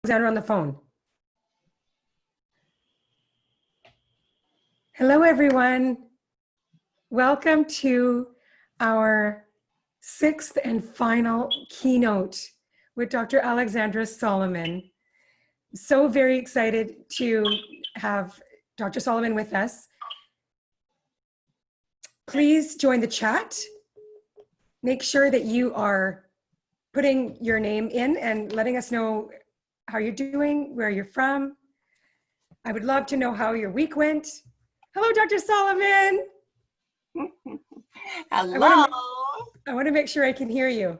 Alexandra on the phone. Hello, everyone. Welcome to our sixth and final keynote with Dr. Alexandra Solomon. So very excited to have Dr. Solomon with us. Please join the chat. Make sure that you are putting your name in and letting us know how you're doing, where you're from. I would love to know how your week went. Hello, Dr. Solomon. Hello. I want to make sure I can hear you.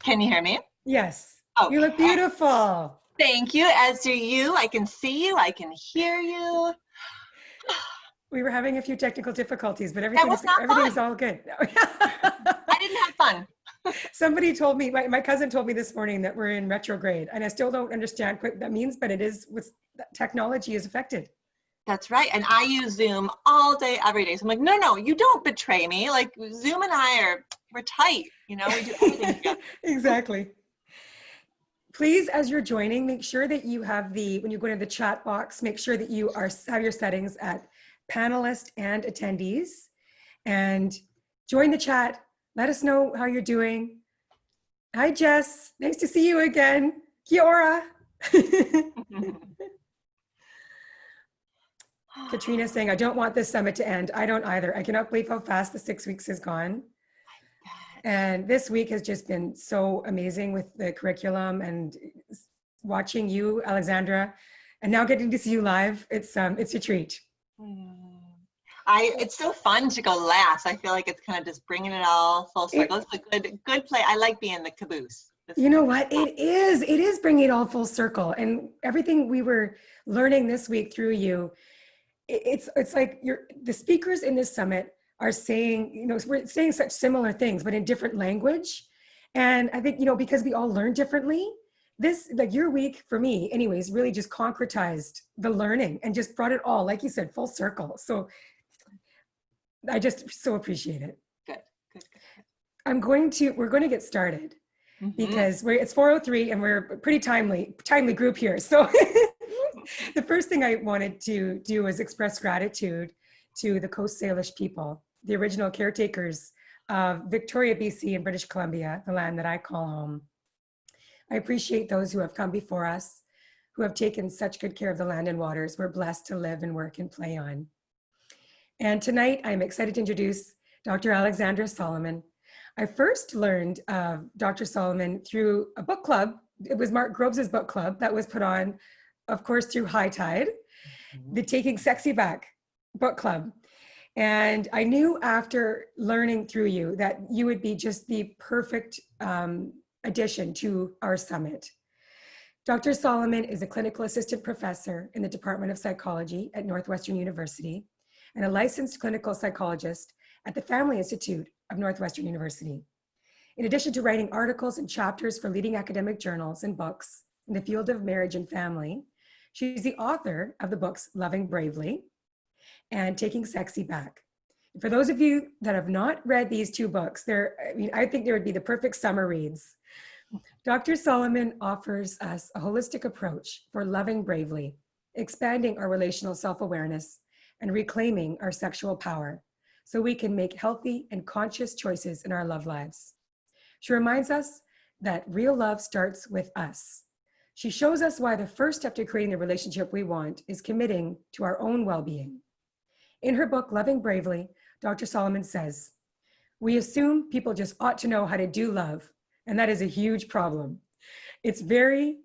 Can you hear me? Yes. Okay. You look beautiful. Thank you, as do you. I can see you, I can hear you. We were having a few technical difficulties, but everything's all good. I didn't have fun. Somebody told me, my cousin told me this morning that we're in retrograde, and I still don't understand what that means, but it is, with technology is affected. That's right. And I use Zoom all day, every day. So I'm like, no, you don't betray me. Like Zoom and we're tight. You know, we do everything together. Exactly. Please, as you're joining, make sure that you have when you go into the chat box, make sure that you have your settings at panelists and attendees, and join the chat. Let us know how you're doing. Hi, Jess. Nice to see you again. Kia ora. Katrina saying, I don't want this summit to end. I don't either. I cannot believe how fast the 6 weeks has gone. And this week has just been so amazing with the curriculum and watching you, Alexandra, and now getting to see you live. It's a treat. It's so fun to go last. I feel like it's kind of just bringing it all full circle. It's a good play. I like being the caboose. You know what? It is bringing it all full circle. And everything we were learning this week through you, it's like the speakers in this summit are saying, we're saying such similar things, but in different language. And I think, because we all learn differently, this, like your week for me anyways, really just concretized the learning and just brought it all, like you said, full circle. So I just so appreciate it. Good. We're going to get started because it's 4:03 and we're a pretty timely group here. So the first thing I wanted to do is express gratitude to the Coast Salish people, the original caretakers of Victoria, BC and British Columbia, the land that I call home. I appreciate those who have come before us, who have taken such good care of the land and waters we're blessed to live and work and play on. And tonight, I'm excited to introduce Dr. Alexandra Solomon. I first learned of Dr. Solomon through a book club. It was Mark Groves' book club that was put on, of course, through High Tide, the Taking Sexy Back book club. And I knew after learning through you that you would be just the perfect addition to our summit. Dr. Solomon is a clinical assistant professor in the Department of Psychology at Northwestern University and a licensed clinical psychologist at the Family Institute of Northwestern University. In addition to writing articles and chapters for leading academic journals and books in the field of marriage and family, she's the author of the books Loving Bravely and Taking Sexy Back. For those of you that have not read these two books, I think they would be the perfect summer reads. Dr. Solomon offers us a holistic approach for loving bravely, expanding our relational self-awareness, and reclaiming our sexual power so we can make healthy and conscious choices in our love lives. She reminds us that real love starts with us. She shows us why the first step to creating the relationship we want is committing to our own well-being. In her book, Loving Bravely, Dr. Solomon says, we assume people just ought to know how to do love, and that is a huge problem. It's very,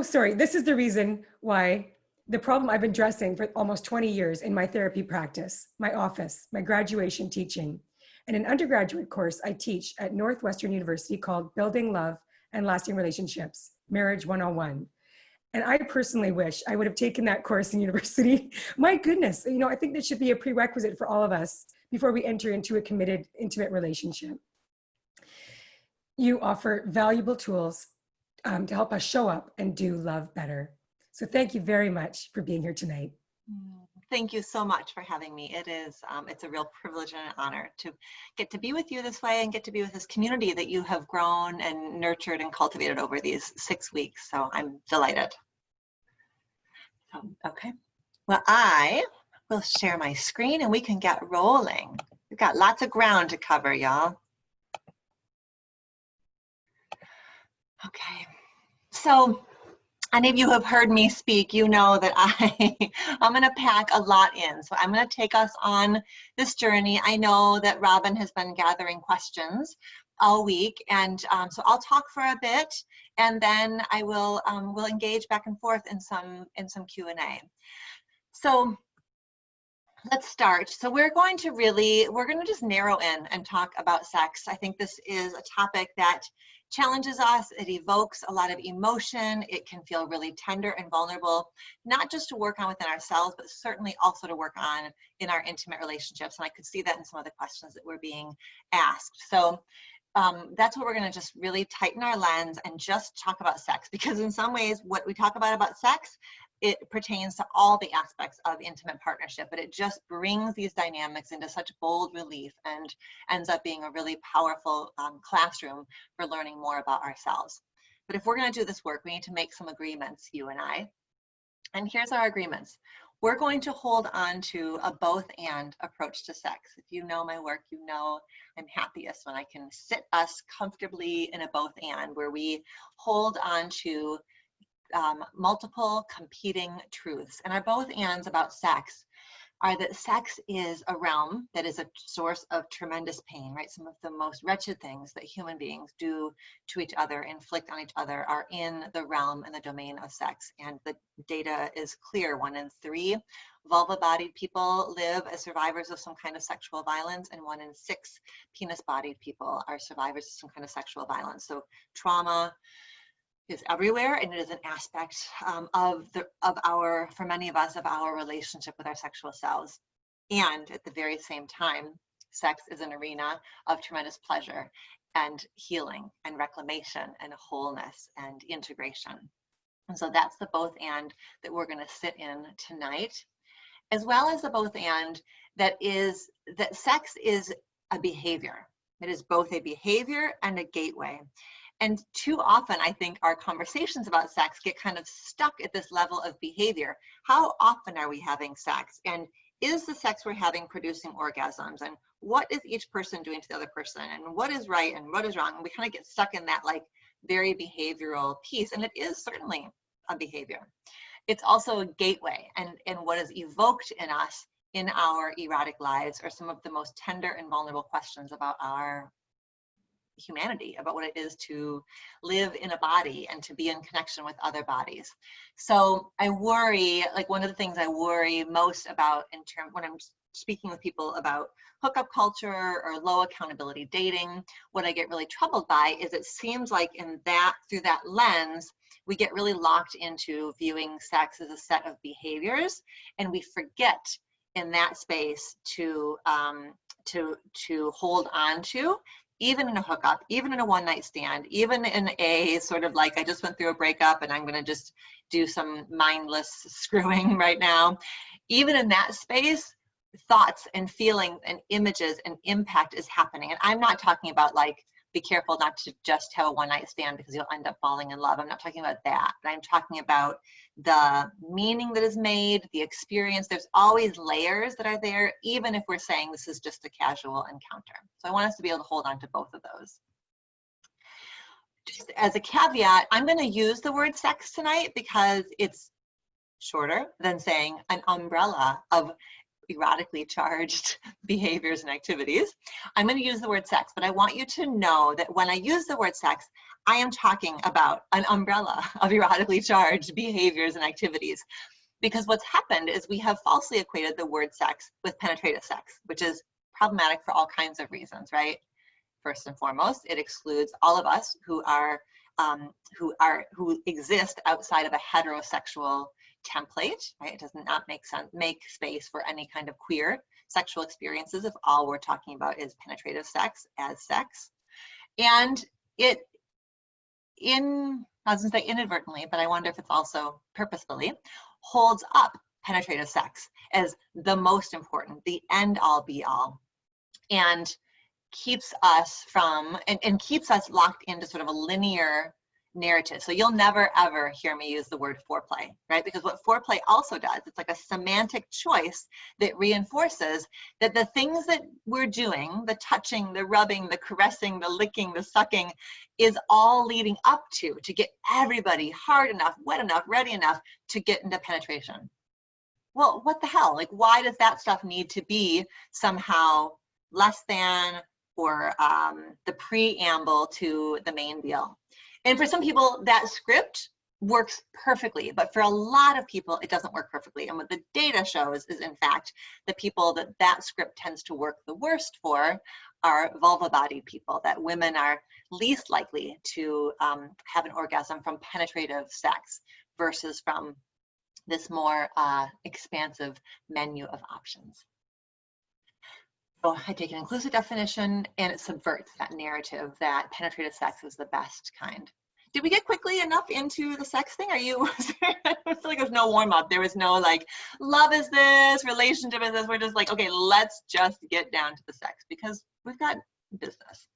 sorry, this is the reason why the problem I've been addressing for almost 20 years in my therapy practice, my office, my graduation teaching, and an undergraduate course I teach at Northwestern University called Building Love and Lasting Relationships, Marriage 101. And I personally wish I would have taken that course in university. My goodness, I think this should be a prerequisite for all of us before we enter into a committed, intimate relationship. You offer valuable tools to help us show up and do love better. So thank you very much for being here tonight. thank you so much for having me. It is, it's a real privilege and an honor to get to be with you this way and get to be with this community that you have grown and nurtured and cultivated over these 6 weeks. So I'm delighted. Okay, well, I will share my screen and we can get rolling. We've got lots of ground to cover, y'all. Okay, so any of you who have heard me speak, you know that I'm going to pack a lot in. So I'm going to take us on this journey. I know that Robin has been gathering questions all week, and so I'll talk for a bit, and then I will engage back and forth in some Q&A. So let's start. So we're going to just narrow in and talk about sex. I think this is a topic that challenges us. It evokes a lot of emotion. It can feel really tender and vulnerable, not just to work on within ourselves, but certainly also to work on in our intimate relationships. And I could see that in some of the questions that were being asked. So that's what we're going to just really tighten our lens and just talk about sex, because in some ways what we talk about sex, it pertains to all the aspects of intimate partnership, but it just brings these dynamics into such bold relief and ends up being a really powerful classroom for learning more about ourselves. But if we're going to do this work, we need to make some agreements, you and I. And here's our agreements. We're going to hold on to a both and approach to sex. If you know my work, you know I'm happiest when I can sit us comfortably in a both and, where we hold on to multiple competing truths. And our both ands about sex are that sex is a realm that is a source of tremendous pain, right? Some of the most wretched things that human beings do to each other, inflict on each other, are in the realm and the domain of sex. And the data is clear. 1 in 3 vulva-bodied people live as survivors of some kind of sexual violence, and 1 in 6 penis-bodied people are survivors of some kind of sexual violence. So trauma is everywhere, and it is an aspect for many of us, of our relationship with our sexual selves. And at the very same time, sex is an arena of tremendous pleasure and healing and reclamation and wholeness and integration. And so that's the both and that we're going to sit in tonight, as well as the both and that sex is a behavior. It is both a behavior and a gateway. And too often, I think our conversations about sex get kind of stuck at this level of behavior. How often are we having sex? And is the sex we're having producing orgasms? And what is each person doing to the other person? And what is right and what is wrong? And we kind of get stuck in that like very behavioral piece. And it is certainly a behavior. It's also a gateway. And what is evoked in us in our erotic lives are some of the most tender and vulnerable questions about our humanity, about what it is to live in a body and to be in connection with other bodies. So I worry, like one of the things I worry most about when I'm speaking with people about hookup culture or low accountability dating, what I get really troubled by is it seems like through that lens, we get really locked into viewing sex as a set of behaviors, and we forget in that space to hold on to, even in a hookup, even in a one-night stand, even in a sort of like, I just went through a breakup and I'm going to just do some mindless screwing right now. Even in that space, thoughts and feelings and images and impact is happening. And I'm not talking about like, be careful not to just have a one-night stand because you'll end up falling in love. I'm not talking about that, but I'm talking about the meaning that is made, the experience. There's always layers that are there, even if we're saying this is just a casual encounter. So I want us to be able to hold on to both of those. Just as a caveat, I'm going to use the word sex tonight because it's shorter than saying an umbrella of erotically charged behaviors and activities. I'm going to use the word sex, but I want you to know that when I use the word sex, I am talking about an umbrella of erotically charged behaviors and activities. Because what's happened is we have falsely equated the word sex with penetrative sex, which is problematic for all kinds of reasons, right? First and foremost, it excludes all of us who exist outside of a heterosexual template, right? It does not make space for any kind of queer sexual experiences if all we're talking about is penetrative sex as sex. And I was going to say inadvertently, but I wonder if it's also purposefully, holds up penetrative sex as the most important, the end all be all, and keeps us from, and keeps us locked into sort of a linear narrative. So you'll never ever hear me use the word foreplay, right? Because what foreplay also does, it's like a semantic choice that reinforces that the things that we're doing, the touching, the rubbing, the caressing, the licking, the sucking, is all leading up to get everybody hard enough, wet enough, ready enough to get into penetration. Well, what the hell? Like, why does that stuff need to be somehow less than or the preamble to the main deal? And for some people, that script works perfectly, but for a lot of people, it doesn't work perfectly. And what the data shows is, in fact, the people that script tends to work the worst for are vulva-bodied people, that women are least likely to have an orgasm from penetrative sex versus from this more expansive menu of options. So I take an inclusive definition, and it subverts that narrative that penetrative sex is the best kind. Did we get quickly enough into the sex thing? I feel like there's no warm up. There was no like, love is this, relationship is this. We're just like, okay, let's just get down to the sex because we've got business.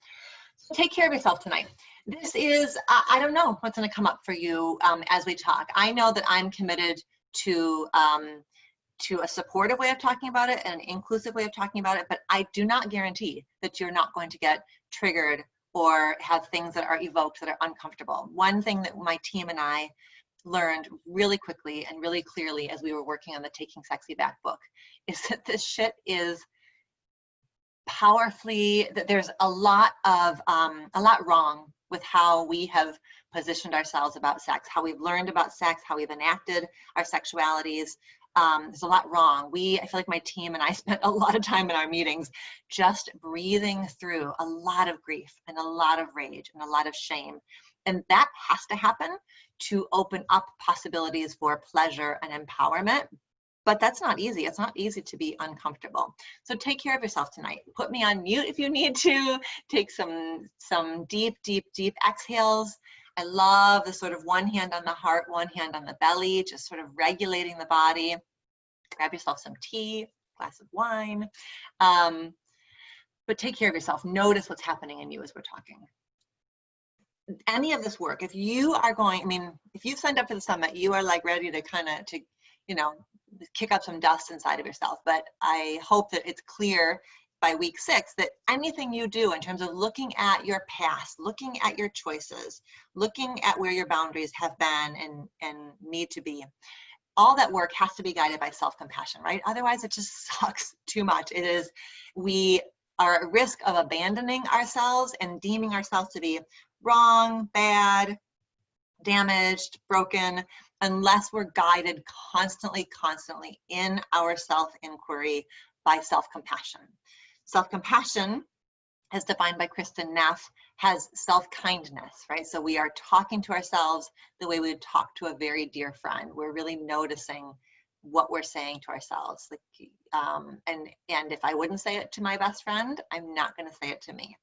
So take care of yourself tonight. This is, I don't know what's going to come up for you as we talk. I know that I'm committed to a supportive way of talking about it and an inclusive way of talking about it, but I do not guarantee that you're not going to get triggered or have things that are evoked that are uncomfortable. One thing that my team and I learned really quickly and really clearly as we were working on the Taking Sexy Back book is that this shit is powerfully, that there's a lot wrong with how we have positioned ourselves about sex, how we've learned about sex, how we've enacted our sexualities. There's a lot wrong. I feel like my team and I spent a lot of time in our meetings just breathing through a lot of grief and a lot of rage and a lot of shame. And that has to happen to open up possibilities for pleasure and empowerment. But that's not easy. It's not easy to be uncomfortable. So take care of yourself tonight. Put me on mute if you need to. Take some deep, deep, deep exhales. I love the sort of one hand on the heart, one hand on the belly, just sort of regulating the body. Grab yourself some tea, glass of wine. But take care of yourself. Notice what's happening in you as we're talking. Any of this work, if you are going, I mean, if you've signed up for the summit, you are like ready to kind of, you know, kick up some dust inside of yourself. But I hope that it's clear by week 6 that anything you do in terms of looking at your past, looking at your choices, looking at where your boundaries have been and need to be, all that work has to be guided by self-compassion, right? Otherwise, it just sucks too much. It is, we are at risk of abandoning ourselves and deeming ourselves to be wrong, bad, damaged, broken, unless we're guided constantly in our self-inquiry by self-compassion. Self-compassion, as defined by Kristen Neff, has self-kindness, right? So we are talking to ourselves the way we would talk to a very dear friend. We're really noticing what we're saying to ourselves. Like, and if I wouldn't say it to my best friend, I'm not going to say it to me.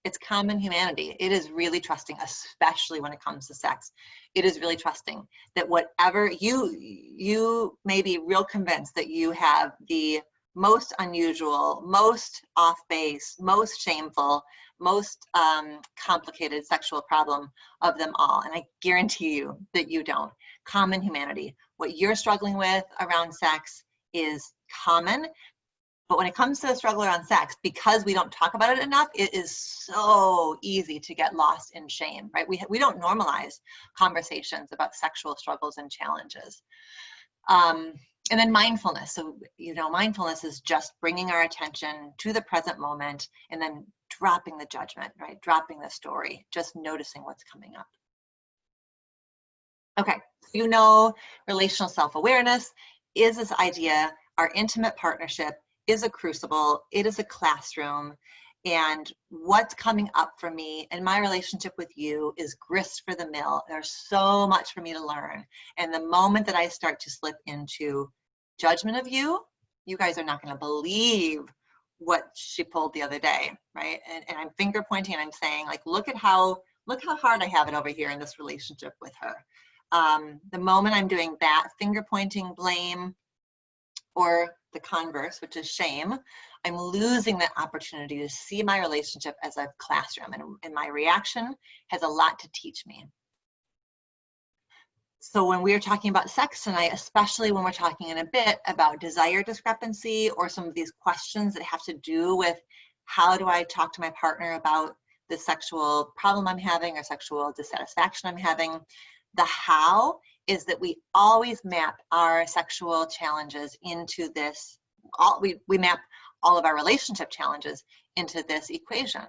It's common humanity. It is really trusting, especially when it comes to sex. It is really trusting that whatever you may be real convinced that you have the most unusual, most off base, most shameful, most complicated sexual problem of them all. And I guarantee you that you don't. Common humanity. What you're struggling with around sex is common. But when it comes to the struggle around sex, because we don't talk about it enough, it is so easy to get lost in shame, right? We don't normalize conversations about sexual struggles and challenges. And then mindfulness. So, you know, mindfulness is just bringing our attention to the present moment and then dropping the judgment, right? Dropping the story, just noticing what's coming up. Okay, so you know, relational self-awareness is this idea, our intimate partnership is a crucible, it is a classroom, and what's coming up for me in my relationship with you is grist for the mill. There's so much for me to learn. And the moment that I start to slip into judgment of you, you guys are not going to believe what she pulled the other day, right? And I'm finger pointing and I'm saying, like, look how hard I have it over here in this relationship with her. The moment I'm doing that, finger pointing, blame, or the converse, which is shame, I'm losing that opportunity to see my relationship as a classroom, and my reaction has a lot to teach me. So when we're talking about sex tonight, especially when we're talking in a bit about desire discrepancy or some of these questions that have to do with how do I talk to my partner about the sexual problem I'm having or sexual dissatisfaction I'm having, the how is that we always map our sexual challenges into this, we map all of our relationship challenges into this equation.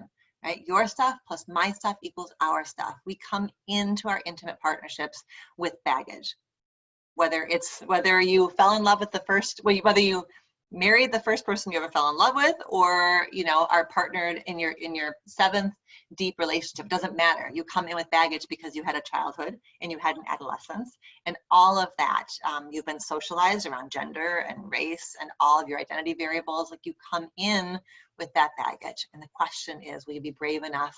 Right? Your stuff plus my stuff equals our stuff. We come into our intimate partnerships with baggage. Whether you fell in love with the first, whether you married the first person you ever fell in love with, or are partnered in your seventh deep relationship, doesn't matter. You come in with baggage because you had a childhood and you had an adolescence, and all of that. You've been socialized around gender and race and all of your identity variables. Like, you come in with that baggage, and the question is, will you be brave enough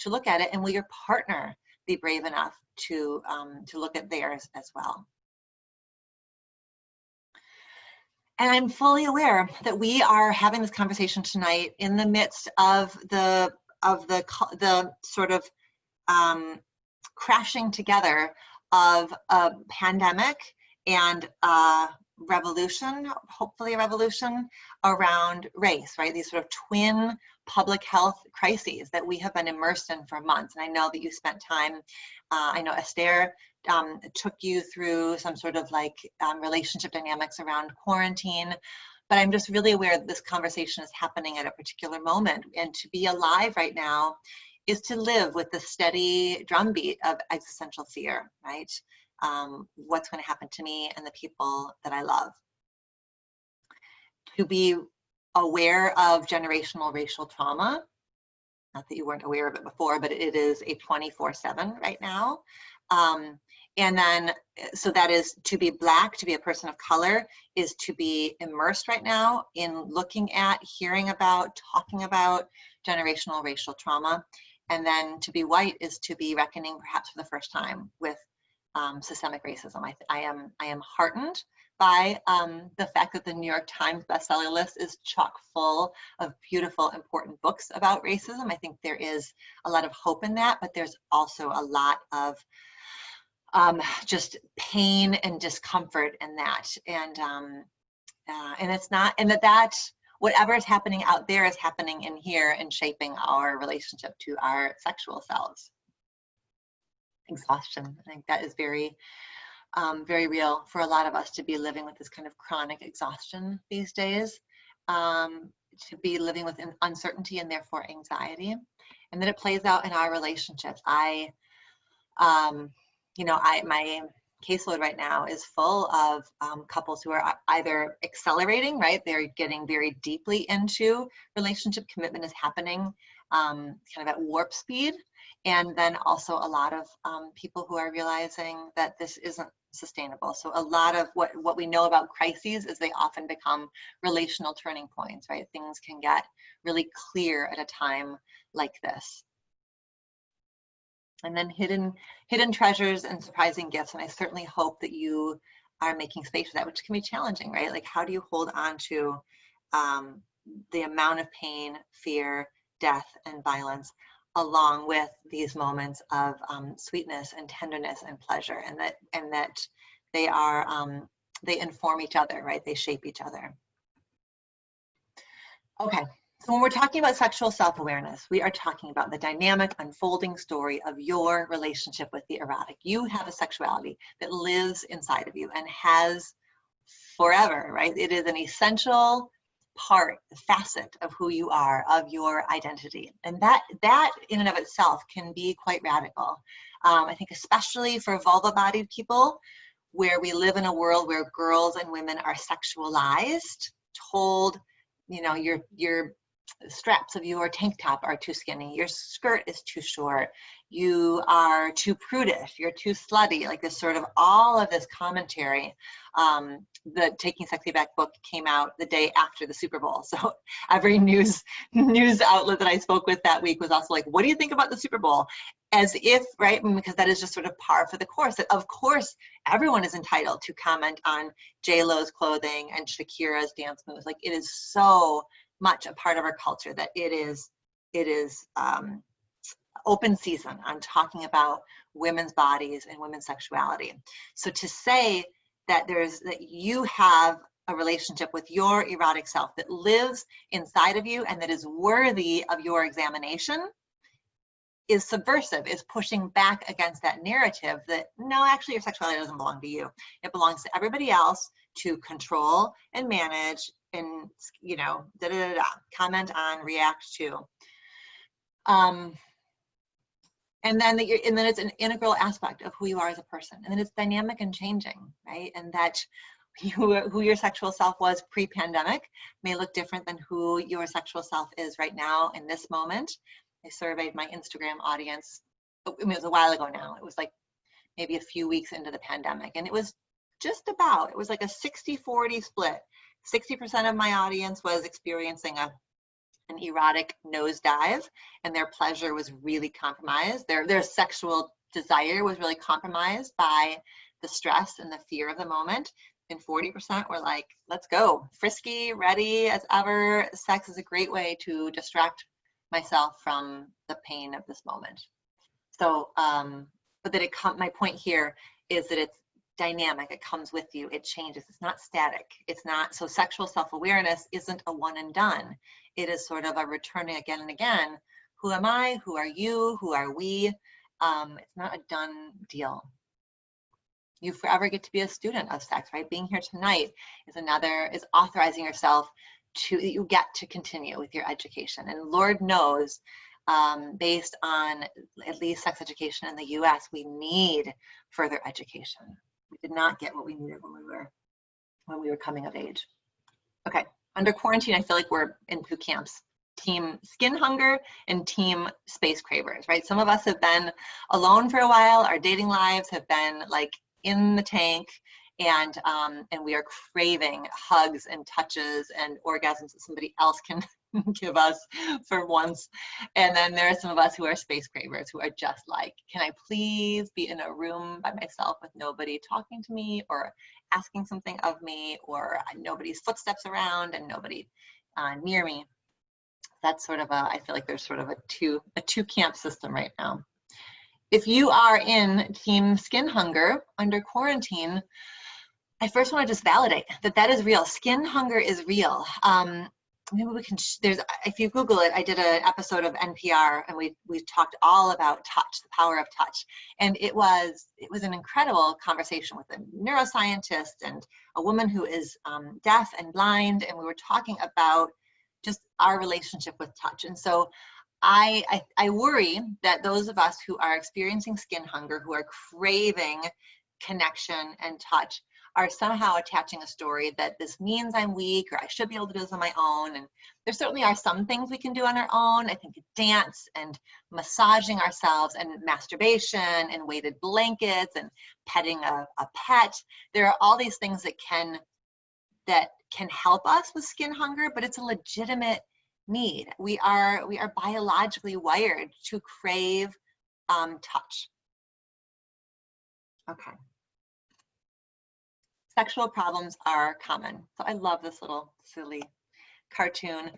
to look at it, and will your partner be brave enough to look at theirs as well? And I'm fully aware that we are having this conversation tonight in the midst of the sort of crashing together of a pandemic and revolution, hopefully a revolution around race, right? These sort of twin public health crises that we have been immersed in for months. And I know that you spent time, I know Esther took you through some sort of relationship dynamics around quarantine, but I'm just really aware that this conversation is happening at a particular moment. And to be alive right now is to live with the steady drumbeat of existential fear, right? What's going to happen to me and the people that I love. To be aware of generational racial trauma, not that you weren't aware of it before, but it is a 24/7 right now. And then, so that is to be Black, to be a person of color, is to be immersed right now in looking at, hearing about, talking about generational racial trauma. And then to be white is to be reckoning perhaps for the first time with systemic racism. I am heartened by the fact that the New York Times bestseller list is chock full of beautiful, important books about racism. I think there is a lot of hope in that, but there's also a lot of just pain and discomfort in that. And it's not, and that whatever is happening out there is happening in here and shaping our relationship to our sexual selves. Exhaustion, I think that is very, very real for a lot of us, to be living with this kind of chronic exhaustion these days, to be living with uncertainty and therefore anxiety, and that it plays out in our relationships. My caseload right now is full of couples who are either accelerating, right? They're getting very deeply into relationship. Commitment is happening kind of at warp speed. And then also a lot of people who are realizing that this isn't sustainable. So a lot of what we know about crises is they often become relational turning points, right? Things can get really clear at a time like this. And then hidden treasures and surprising gifts. And I certainly hope that you are making space for that, which can be challenging, right? Like, how do you hold on to the amount of pain, fear, death, and violence, along with these moments of sweetness and tenderness and pleasure, and that they are they inform each other, right? They shape each other. Okay. So when we're talking about sexual self-awareness, we are talking about the dynamic unfolding story of your relationship with the erotic. You have a sexuality that lives inside of you and has forever, right? It is an essential part, facet of who you are, of your identity. And that in and of itself can be quite radical. I think especially for vulva-bodied people, where we live in a world where girls and women are sexualized, told, your straps of your tank top are too skinny, your skirt is too short, you are too prudish, you're too slutty, like this sort of all of this commentary. The Taking Sexy Back book came out the day after the Super Bowl. So every news outlet that I spoke with that week was also like, what do you think about the Super Bowl? As if, right, because that is just sort of par for the course, that of course everyone is entitled to comment on J-Lo's clothing and Shakira's dance moves. Like, it is so much a part of our culture that it is open season on talking about women's bodies and women's sexuality. So to say that you have a relationship with your erotic self that lives inside of you and that is worthy of your examination is subversive, is pushing back against that narrative that, no, actually your sexuality doesn't belong to you. It belongs to everybody else to control and manage and, you know, comment on, react to. And then it's an integral aspect of who you are as a person. And then it's dynamic and changing, right? And that who your sexual self was pre-pandemic may look different than who your sexual self is right now in this moment. I surveyed my Instagram audience. I mean, it was a while ago now. It was like maybe a few weeks into the pandemic. And it was just about, it was like a 60-40 split. 60% of my audience was experiencing an erotic nosedive, and their pleasure was really compromised. Their sexual desire was really compromised by the stress and the fear of the moment. And 40% were like, let's go, frisky, ready as ever. Sex is a great way to distract myself from the pain of this moment. So, but that my point here is that it's dynamic, it comes with you, it changes, it's not static, it's not, so sexual self-awareness isn't a one and done. It is sort of a returning again and again. Who am I? Who are you? Who are we? It's not a done deal. You forever get to be a student of sex, right? Being here tonight is authorizing yourself you get to continue with your education. And Lord knows, based on at least sex education in the US, we need further education. We did not get what we needed when we were coming of age. Okay, under quarantine, I feel like we're in two camps. Team skin hunger and team space cravers, right? Some of us have been alone for a while. Our dating lives have been like in the tank, and we are craving hugs and touches and orgasms that somebody else can give us for once. And then there are some of us who are space cravers, who are just like, can I please be in a room by myself with nobody talking to me or asking something of me, or nobody's footsteps around and nobody near me. That's sort of I feel like there's sort of a two camp system right now. If you are in team skin hunger under quarantine, I first want to just validate that is real. Skin hunger is real. Maybe we can, if you Google it, I did an episode of NPR and we talked all about touch, the power of touch. And it was an incredible conversation with a neuroscientist and a woman who is deaf and blind. And we were talking about just our relationship with touch. And so I worry that those of us who are experiencing skin hunger, who are craving connection and touch, are somehow attaching a story that this means I'm weak, or I should be able to do this on my own. And there certainly are some things we can do on our own. I think dance and massaging ourselves and masturbation and weighted blankets and petting a pet. There are all these things that can help us with skin hunger, but it's a legitimate need. We are biologically wired to crave touch. Okay. Sexual problems are common. So I love this little silly cartoon.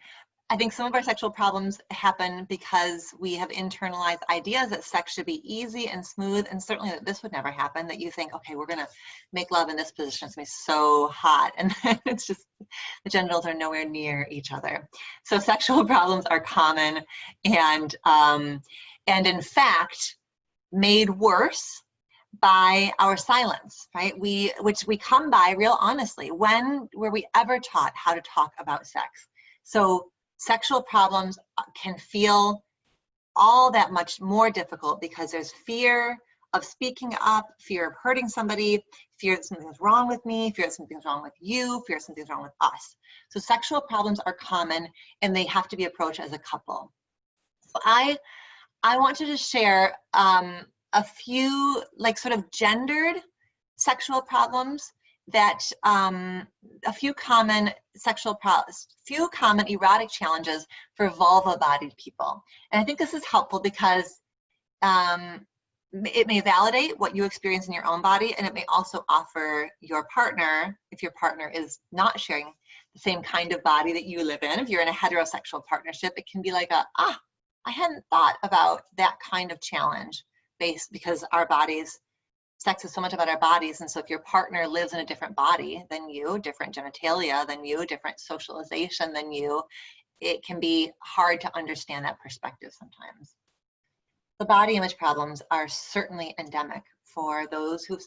I think some of our sexual problems happen because we have internalized ideas that sex should be easy and smooth, and certainly that this would never happen, that you think, okay, we're gonna make love in this position, it's gonna be so hot, and then it's just, the genitals are nowhere near each other. So sexual problems are common, and in fact, made worse by our silence, right? Which we come by real honestly. When were we ever taught how to talk about sex? So sexual problems can feel all that much more difficult because there's fear of speaking up, fear of hurting somebody, fear that something's wrong with me, fear that something's wrong with you, fear that something's wrong with us. So sexual problems are common and they have to be approached as a couple. So I want to just share a few like sort of gendered sexual problems that a few common few common erotic challenges for vulva-bodied people. And I think this is helpful because it may validate what you experience in your own body, and it may also offer your partner, if your partner is not sharing the same kind of body that you live in, if you're in a heterosexual partnership, it can be like I hadn't thought about that kind of challenge because our bodies, sex is so much about our bodies. And so if your partner lives in a different body than you, different genitalia than you, different socialization than you, it can be hard to understand that perspective sometimes. The body image problems are certainly endemic for those who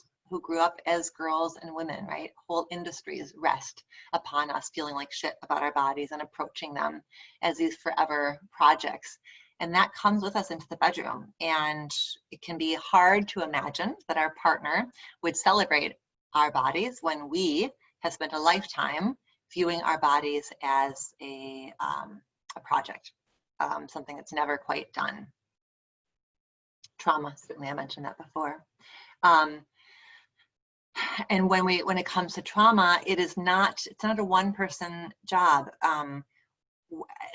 grew up as girls and women, right? Whole industries rest upon us feeling like shit about our bodies and approaching them as these forever projects. And that comes with us into the bedroom. And it can be hard to imagine that our partner would celebrate our bodies when we have spent a lifetime viewing our bodies as a project, something that's never quite done. Trauma, certainly I mentioned that before. And when it comes to trauma, it's not a one-person job.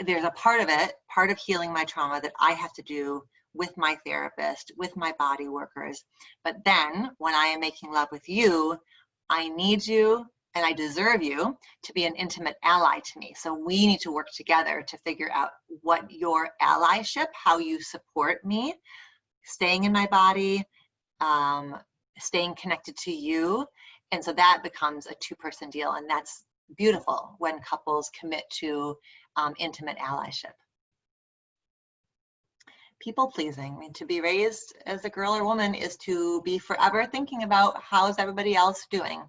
There's a part of healing my trauma that I have to do with my therapist, with my body workers. But then when I am making love with you, I need you and I deserve you to be an intimate ally to me. So we need to work together to figure out what your allyship, how you support me, staying in my body, staying connected to you. And so that becomes a two-person deal. And that's beautiful when couples commit to intimate allyship. People pleasing. I mean, to be raised as a girl or woman is to be forever thinking about how's everybody else doing.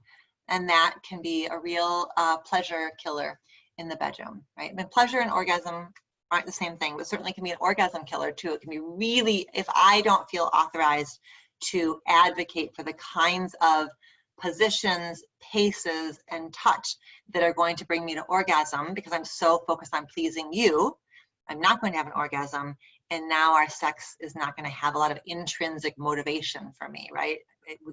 And that can be a real pleasure killer in the bedroom, right? I mean, pleasure and orgasm aren't the same thing, but certainly can be an orgasm killer too. It can be really, if I don't feel authorized to advocate for the kinds of positions, paces, and touch that are going to bring me to orgasm because I'm so focused on pleasing you, I'm not going to have an orgasm. And now our sex is not going to have a lot of intrinsic motivation for me, right?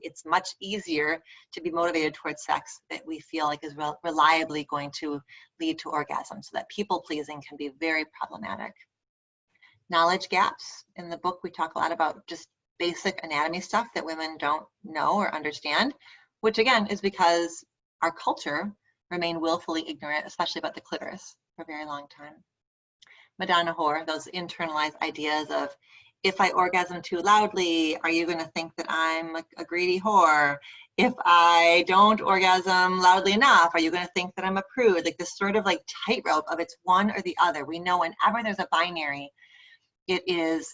It's much easier to be motivated towards sex that we feel like is reliably going to lead to orgasm. So that people pleasing can be very problematic. Knowledge gaps. In the book, we talk a lot about just basic anatomy stuff that women don't know or understand, which again is because our culture remained willfully ignorant, especially about the clitoris, for a very long time. Madonna whore, those internalized ideas of, if I orgasm too loudly, are you going to think that I'm a greedy whore? If I don't orgasm loudly enough, are you going to think that I'm a prude? Like this sort of like tightrope of it's one or the other. We know whenever there's a binary, it is,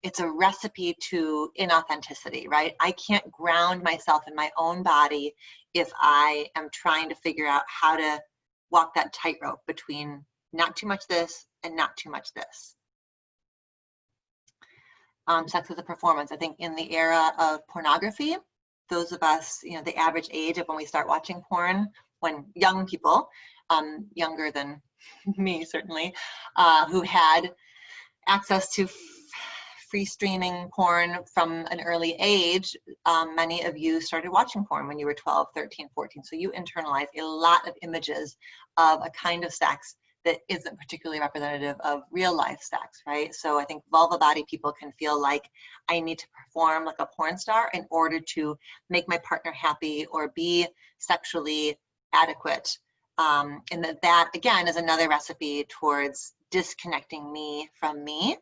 it's a recipe to inauthenticity, right? I can't ground myself in my own body if I am trying to figure out how to walk that tightrope between not too much this and not too much this. Sex as a performance. I think in the era of pornography, those of us, you know, the average age of when we start watching porn, when young people, younger than me certainly, who had access to free streaming porn from an early age, many of you started watching porn when you were 12, 13, 14. So you internalize a lot of images of a kind of sex that isn't particularly representative of real life sex, right? So I think vulva body people can feel like I need to perform like a porn star in order to make my partner happy or be sexually adequate. And that again is another recipe towards disconnecting me from me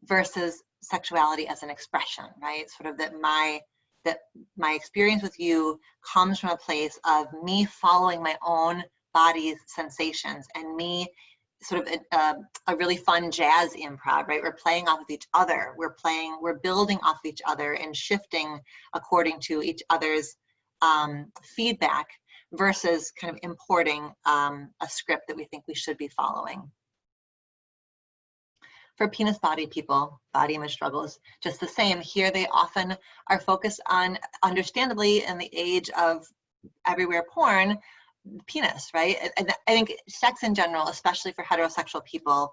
versus sexuality as an expression, right? Sort of that my experience with you comes from a place of me following my own body's sensations and me sort of a really fun jazz improv, right? We're playing off of each other. We're building off of each other and shifting according to each other's feedback versus kind of importing a script that we think we should be following. For penis body people, body image struggles, just the same. Here they often are focused on, understandably, in the age of everywhere porn, penis, right? And I think sex in general, especially for heterosexual people,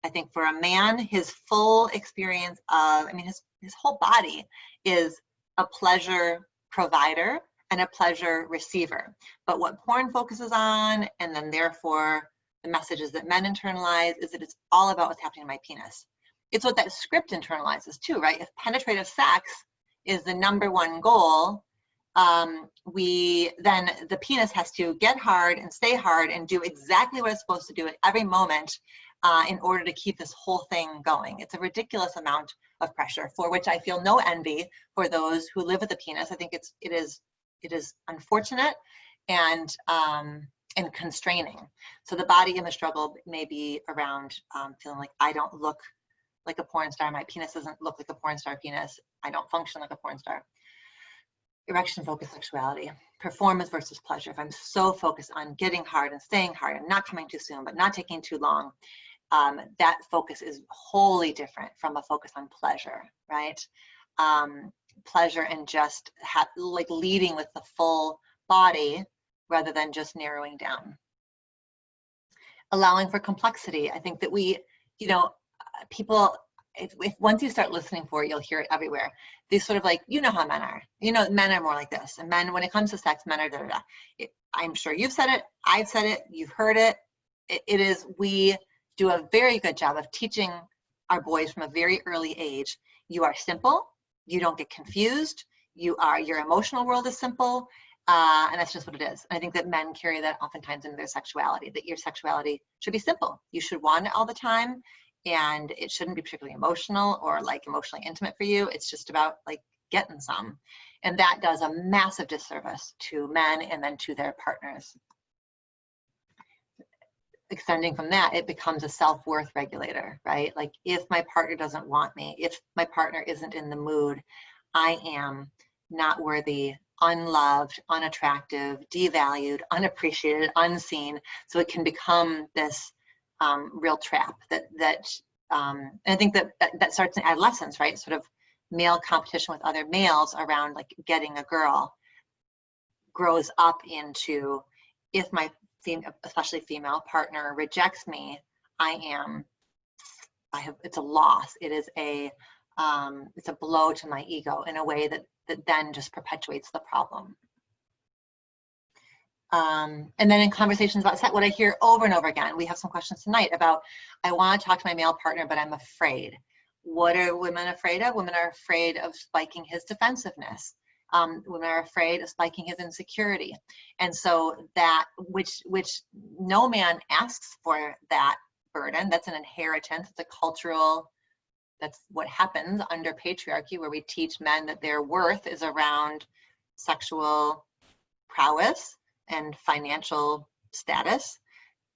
I think for a man, his full experience of, I mean, his whole body is a pleasure provider and a pleasure receiver. But what porn focuses on, and then therefore the messages that men internalize, is that it's all about what's happening in my penis. It's what that script internalizes too, right? If penetrative sex is the #1 goal, then the penis has to get hard and stay hard and do exactly what it's supposed to do at every moment in order to keep this whole thing going. It's a ridiculous amount of pressure, for which I feel no envy for those who live with a penis. I think it is unfortunate and constraining. So the body image struggle may be around feeling like I don't look like a porn star. My penis doesn't look like a porn star penis. I don't function like a porn star. Erection focused sexuality, performance versus pleasure. If I'm so focused on getting hard and staying hard and not coming too soon, but not taking too long, that focus is wholly different from a focus on pleasure, right? Pleasure and just like leading with the full body rather than just narrowing down. Allowing for complexity. I think that we, you know, people, if once you start listening for it, you'll hear it everywhere. These sort of like, you know how men are. You know, men are more like this. And men, when it comes to sex, men are da da da. I'm sure you've said it. I've said it. You've heard it. It is, we do a very good job of teaching our boys from a very early age. You are simple. You don't get confused. Your emotional world is simple. And that's just what it is. And I think that men carry that oftentimes into their sexuality, that your sexuality should be simple. You should want it all the time. And it shouldn't be particularly emotional or like emotionally intimate for you. It's just about like getting some. And that does a massive disservice to men and then to their partners. Extending from that, it becomes a self-worth regulator, right? Like if my partner doesn't want me, if my partner isn't in the mood, I am not worthy, unloved, unattractive, devalued, unappreciated, unseen. So it can become this real trap and I think that starts in adolescence, right? Sort of male competition with other males around like getting a girl grows up into, if my especially female partner rejects me, it's a loss. It is it's a blow to my ego in a way that then just perpetuates the problem. And then in conversations about sex, what I hear over and over again, we have some questions tonight about, I want to talk to my male partner, but I'm afraid. What are women afraid of? Women are afraid of spiking his defensiveness. Women are afraid of spiking his insecurity. And so that, which no man asks for that burden. That's an inheritance. It's a cultural, that's what happens under patriarchy, where we teach men that their worth is around sexual prowess and financial status.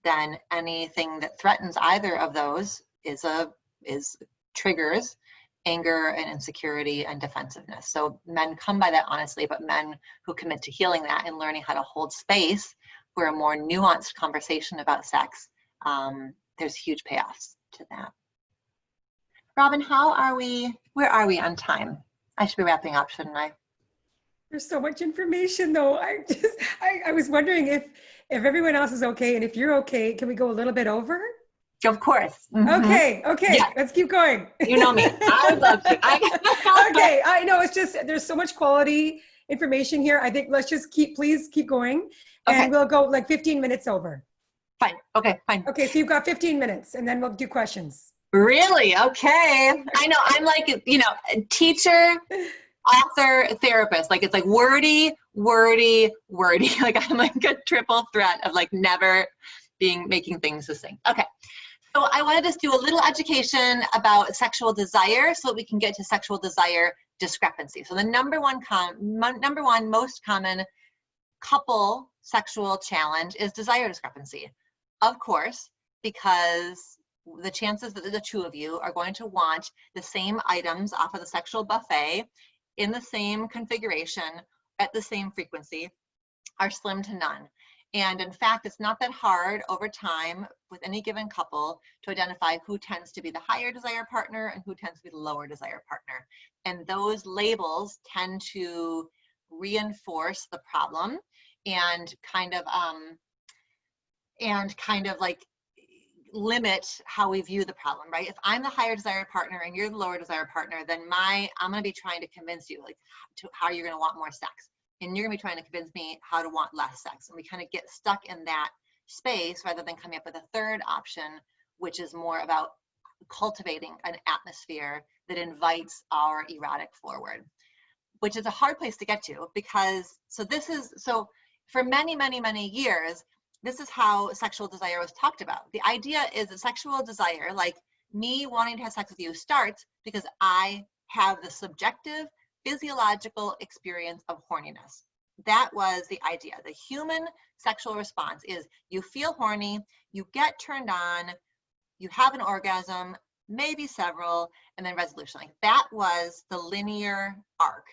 Then anything that threatens either of those triggers anger and insecurity and defensiveness. So men come by that honestly, but men who commit to healing that and learning how to hold space for a more nuanced conversation about sex, there's huge payoffs to that. Robin, where are we on time? I should be wrapping up, shouldn't I? There's so much information though. I was wondering if everyone else is okay, and if you're okay, can we go a little bit over? Of course. Mm-hmm. Okay, yeah. Let's keep going. You know me. I would love to. Okay, I know, it's just, there's so much quality information here. I think let's just please keep going, and we'll go like 15 minutes over. Fine. Okay, fine. Okay, so you've got 15 minutes, and then we'll do questions. Really? Okay. I know, I'm like, you know, teacher, author, therapist. Like, it's like wordy. Like I'm like a triple threat of like never making things succinct. Okay. So I want to just do a little education about sexual desire so that we can get to sexual desire discrepancy. So the number one most common couple sexual challenge is desire discrepancy. Of course, because the chances that the two of you are going to want the same items off of the sexual buffet in the same configuration at the same frequency are slim to none. And in fact, it's not that hard over time with any given couple to identify who tends to be the higher desire partner and who tends to be the lower desire partner. And those labels tend to reinforce the problem and kind of like limit how we view the problem, right? If I'm the higher desire partner and you're the lower desire partner, then I'm going to be trying to convince you like how you're going to want more sex, and you're going to be trying to convince me how to want less sex, and we kind of get stuck in that space rather than coming up with a third option, which is more about cultivating an atmosphere that invites our erotic forward, which is a hard place to get to because so for many, many, many years, this is how sexual desire was talked about. The idea is that sexual desire, like me wanting to have sex with you, starts because I have the subjective physiological experience of horniness. That was the idea. The human sexual response is you feel horny, you get turned on, you have an orgasm, maybe several, and then resolution. Like that was the linear arc.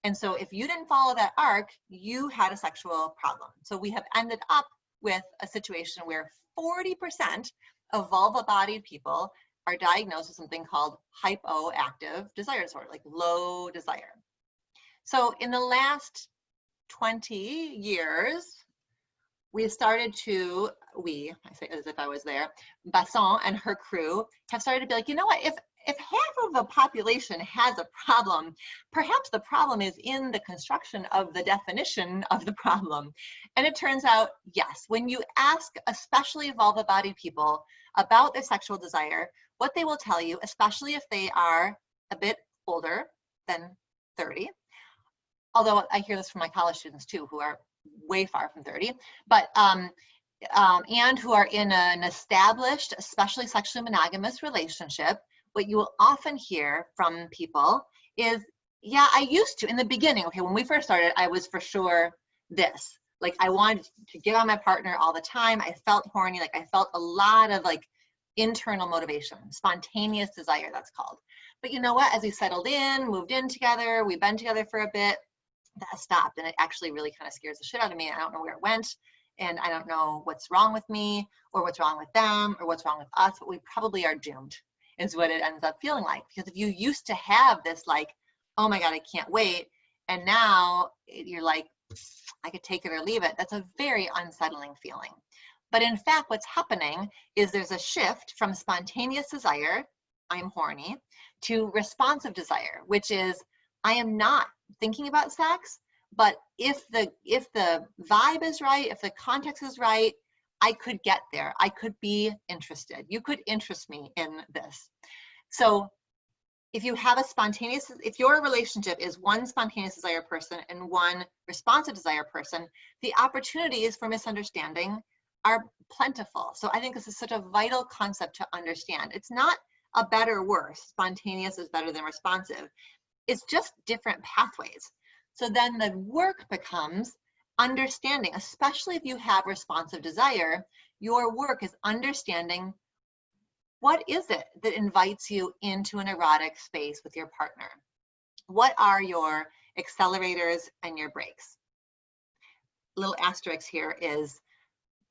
And so if you didn't follow that arc, you had a sexual problem. So we have ended up with a situation where 40% of vulva-bodied people are diagnosed with something called hypoactive desire disorder, like low desire. So in the last 20 years, we started to, I say as if I was there, Basson and her crew have started to be like, you know what, if half of the population has a problem, perhaps the problem is in the construction of the definition of the problem. And it turns out, yes, when you ask especially vulva-bodied people about their sexual desire, what they will tell you, especially if they are a bit older than 30, although I hear this from my college students too, who are way far from 30, but and who are in an established, especially sexually monogamous relationship, what you will often hear from people is, yeah, I used to in the beginning. Okay, when we first started, I was for sure this. Like I wanted to get on my partner all the time. I felt horny. Like I felt a lot of like internal motivation, spontaneous desire, that's called. But you know what? As we settled in, moved in together, we've been together for a bit, that stopped, and it actually really kind of scares the shit out of me. I don't know where it went, and I don't know what's wrong with me or what's wrong with them or what's wrong with us, but we probably are doomed is what it ends up feeling like. Because if you used to have this like, oh my God, I can't wait, and now you're like, I could take it or leave it, that's a very unsettling feeling. But in fact, what's happening is there's a shift from spontaneous desire, I'm horny, to responsive desire, which is I am not thinking about sex, but if the vibe is right, if the context is right, I could get there. I could be interested. You could interest me in this. So if you have if your relationship is one spontaneous desire person and one responsive desire person, the opportunities for misunderstanding are plentiful. So I think this is such a vital concept to understand. It's not a better or worse. Spontaneous is better than responsive. It's just different pathways. So then the work becomes understanding, especially if you have responsive desire, your work is understanding what is it that invites you into an erotic space with your partner? What are your accelerators and your brakes? Little asterisk here is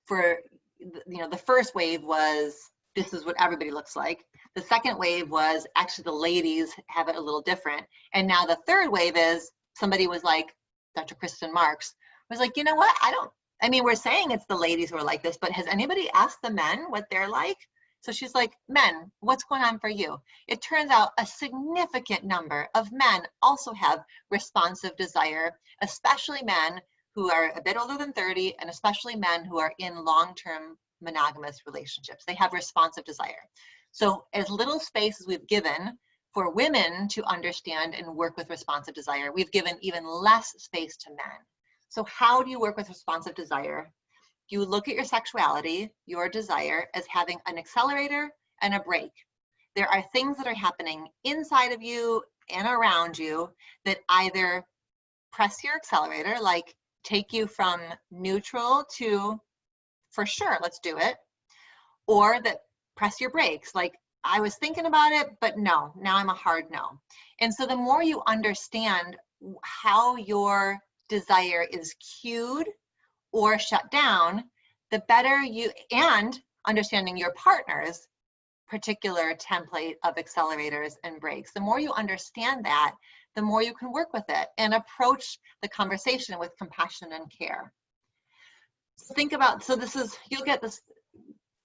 for, the first wave was, this is what everybody looks like. The second wave was actually the ladies have it a little different. And now the third wave is somebody was like, Dr. Kristen Marks was like, you know what? I mean, we're saying it's the ladies who are like this, but has anybody asked the men what they're like? So she's like, men, what's going on for you? It turns out a significant number of men also have responsive desire, especially men who are a bit older than 30, and especially men who are in long-term monogamous relationships. They have responsive desire. So as little space as we've given for women to understand and work with responsive desire, we've given even less space to men. So how do you work with responsive desire? You look at your sexuality, your desire, as having an accelerator and a brake. There are things that are happening inside of you and around you that either press your accelerator, like take you from neutral to, for sure, let's do it, or that press your brakes, like I was thinking about it, but no, now I'm a hard no. And so the more you understand how your desire is cued or shut down, the better you, and understanding your partner's particular template of accelerators and brakes, the more you understand that, the more you can work with it and approach the conversation with compassion and care. So think about, so this is, you'll get this,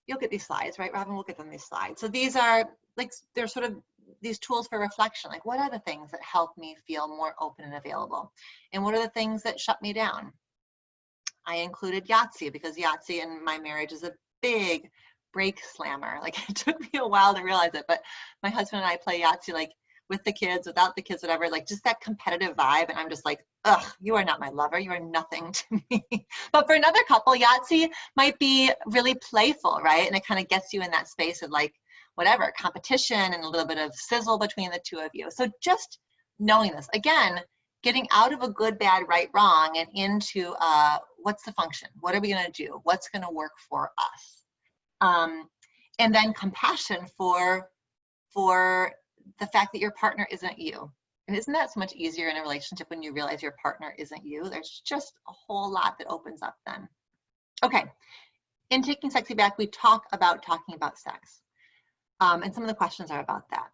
you'll get these slides, right, Robin? We'll get them these slides. So these are like, they're sort of these tools for reflection. Like, what are the things that help me feel more open and available? And what are the things that shut me down? I included Yahtzee because Yahtzee in my marriage is a big break slammer. Like, it took me a while to realize it, but my husband and I play Yahtzee, like with the kids, without the kids, whatever, like just that competitive vibe. And I'm just like, ugh, you are not my lover. You are nothing to me. But for another couple, Yahtzee might be really playful, right? And it kind of gets you in that space of like, whatever, competition and a little bit of sizzle between the two of you. So just knowing this, again, getting out of a good, bad, right, wrong, and into what's the function? What are we going to do? What's going to work for us? And then compassion for the fact that your partner isn't you. And isn't that so much easier in a relationship when you realize your partner isn't you? There's just a whole lot that opens up then. Okay, in Taking Sexy Back, we talk about talking about sex. And some of the questions are about that.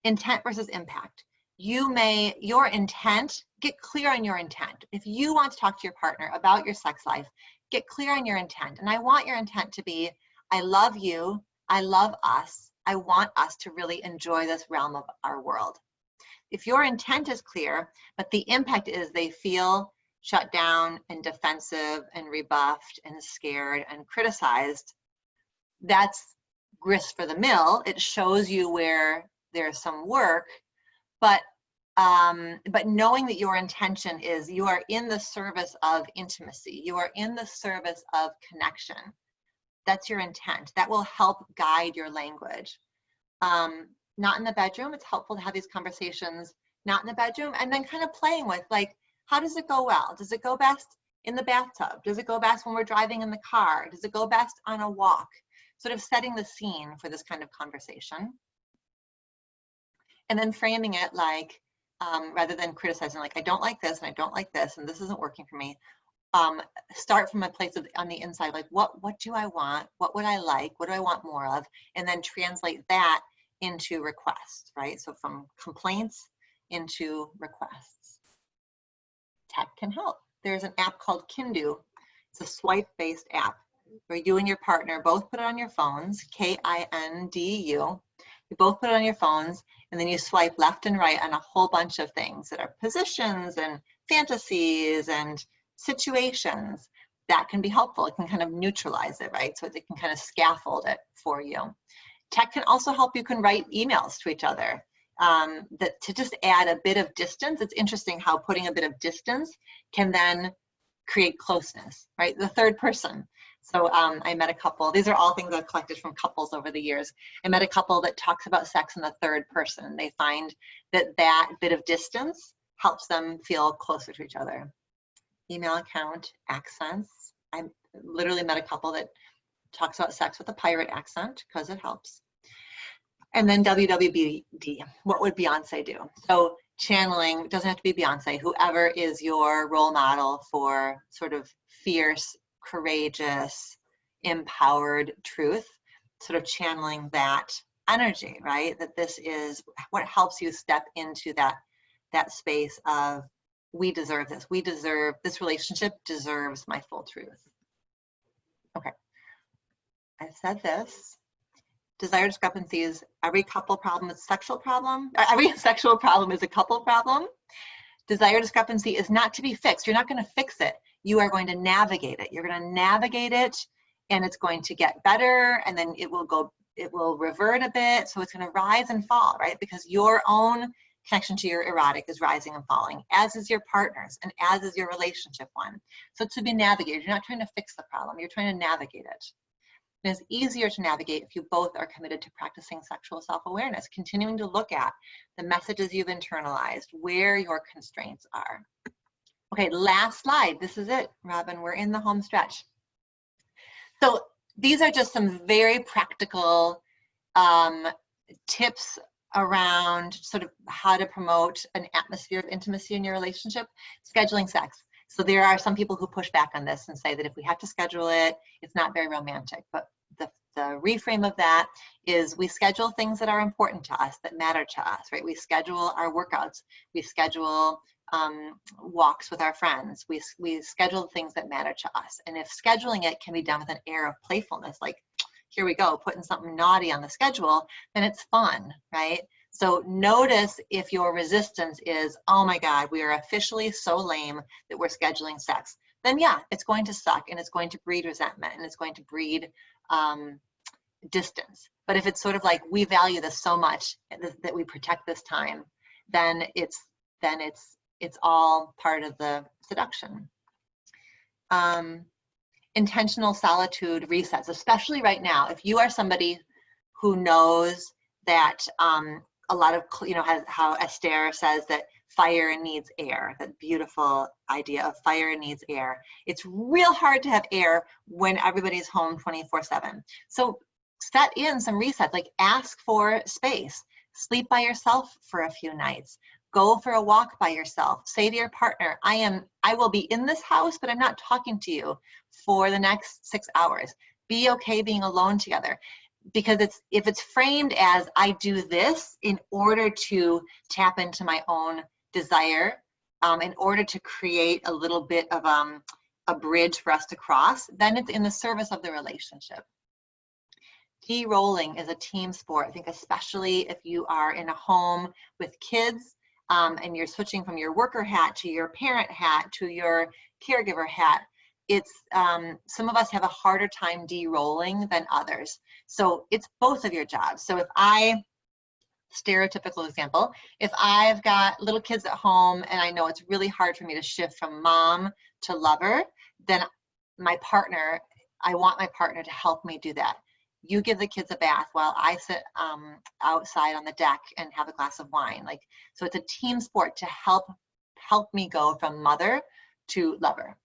Intent versus impact. Your intent, get clear on your intent. If you want to talk to your partner about your sex life, get clear on your intent. And I want your intent to be, I love you, I love us, I want us to really enjoy this realm of our world. If your intent is clear, but the impact is they feel shut down and defensive and rebuffed and scared and criticized, that's grist for the mill. It shows you where there's some work, but knowing that your intention is you are in the service of intimacy, you are in the service of connection. That's your intent. That will help guide your language. Not in the bedroom. It's helpful to have these conversations not in the bedroom, and then kind of playing with, like, how does it go well? Does it go best in the bathtub? Does it go best when we're driving in the car? Does it go best on a walk? Sort of setting the scene for this kind of conversation. And then framing it like, rather than criticizing, like, I don't like this and I don't like this and this isn't working for me. Start from a place of on the inside, like, what do I want? What would I like? What do I want more of? And then translate that into requests, right? So from complaints into requests. Tech can help. There's an app called Kindu. It's a swipe-based app where you and your partner both put it on your phones, Kindu. You both put it on your phones, and then you swipe left and right on a whole bunch of things that are positions and fantasies and situations. That can be helpful. It can kind of neutralize it, right? So it can kind of scaffold it for you. Tech can also help. You can write emails to each other to just add a bit of distance. It's interesting how putting a bit of distance can then create closeness, right? The third person. So I met a couple, these are all things I've collected from couples over the years. I met a couple that talks about sex in the third person. They find that that bit of distance helps them feel closer to each other. Email account, accents. I literally met a couple that talks about sex with a pirate accent because it helps. And then WWBD, what would Beyonce do? So channeling, doesn't have to be Beyonce, whoever is your role model for sort of fierce, courageous, empowered truth, sort of channeling that energy, right? That this is what helps you step into that space of, we deserve this. We deserve, this relationship deserves my full truth. Okay, I've said this. Desire discrepancies, every couple problem is a sexual problem. Every sexual problem is a couple problem. Desire discrepancy is not to be fixed. You're not going to fix it. You are going to navigate it. You're going to navigate it, and it's going to get better, and then it will revert a bit. So it's going to rise and fall, right? Because your own connection to your erotic is rising and falling, as is your partner's, and as is your relationship one. So to be navigated, you're not trying to fix the problem. You're trying to navigate it. And it's easier to navigate if you both are committed to practicing sexual self-awareness, continuing to look at the messages you've internalized, where your constraints are. Okay, last slide. This is it, Robin. We're in the home stretch. So these are just some very practical tips around sort of how to promote an atmosphere of intimacy in your relationship. Scheduling sex. So there are some people who push back on this and say that if we have to schedule it, it's not very romantic. But the reframe of that is, we schedule things that are important to us, that matter to us, right? We schedule our workouts. We schedule walks with our friends. We schedule things that matter to us. And if scheduling it can be done with an air of playfulness, like, here we go, putting something naughty on the schedule, then it's fun, right? So notice if your resistance is, oh my God, we are officially so lame that we're scheduling sex. Then yeah, it's going to suck, and it's going to breed resentment, and it's going to breed distance. But if it's sort of like, we value this so much that we protect this time, then it's all part of the seduction. Intentional solitude resets, especially right now. If you are somebody who knows that a lot of, has, how Esther says that fire needs air, that beautiful idea of fire needs air. It's real hard to have air when everybody's home 24/7. So set in some resets, like ask for space, sleep by yourself for a few nights, go for a walk by yourself, say to your partner, I will be in this house, but I'm not talking to you for the next 6 hours. Be okay being alone together. Because if it's framed as, I do this in order to tap into my own desire, in order to create a little bit of a bridge for us to cross, then it's in the service of the relationship. De-rolling is a team sport. I think especially if you are in a home with kids, and you're switching from your worker hat to your parent hat to your caregiver hat, it's some of us have a harder time de-rolling than others. So it's both of your jobs. So if stereotypical example, if I've got little kids at home and I know it's really hard for me to shift from mom to lover, then I want my partner to help me do that. You give the kids a bath while I sit outside on the deck and have a glass of wine. So it's a team sport to help me go from mother to lover.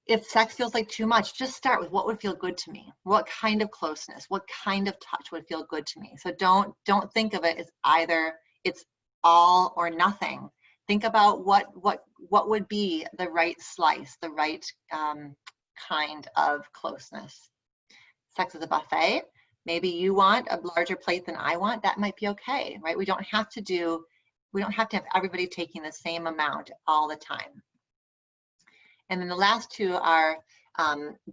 If sex feels like too much, just start with what would feel good to me. What kind of closeness, what kind of touch would feel good to me? So don't think of it as either it's all or nothing. Think about what would be the right slice, the right kind of closeness. Sex is a buffet. Maybe you want a larger plate than I want. That might be okay, right? We don't have to have everybody taking the same amount all the time. And then the last two are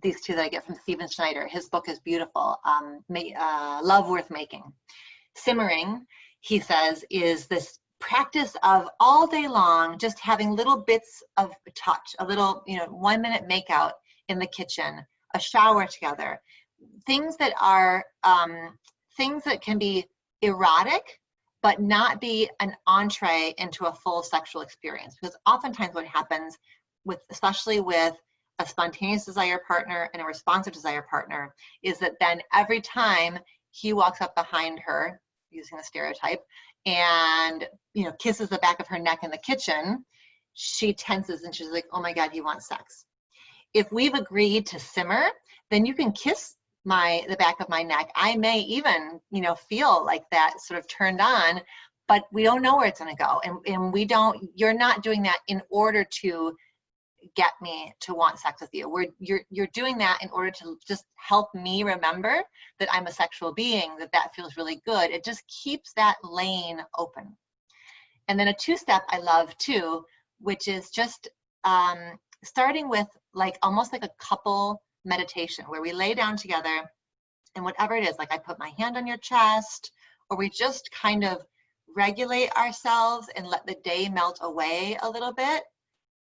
these two that I get from Stephen Schneider. His book is beautiful, Love Worth Making. Simmering, he says, is this practice of all day long just having little bits of touch, a little 1 minute makeout in the kitchen, a shower together, things that are things that can be erotic but not be an entree into a full sexual experience. Because oftentimes what happens especially with a spontaneous desire partner and a responsive desire partner, is that then every time he walks up behind her, using the stereotype, and kisses the back of her neck in the kitchen, she tenses and she's like, oh my God, he wants sex. If we've agreed to simmer, then you can kiss the back of my neck. I may even feel like that sort of turned on, but we don't know where it's going to go, and you're not doing that in order to get me to want sex with you. You're doing that in order to just help me remember that I'm a sexual being, that feels really good. It just keeps that lane open. And then a two-step I love too, which is just starting with almost like a couple meditation where we lay down together, and whatever it is, like I put my hand on your chest, or we just kind of regulate ourselves and let the day melt away a little bit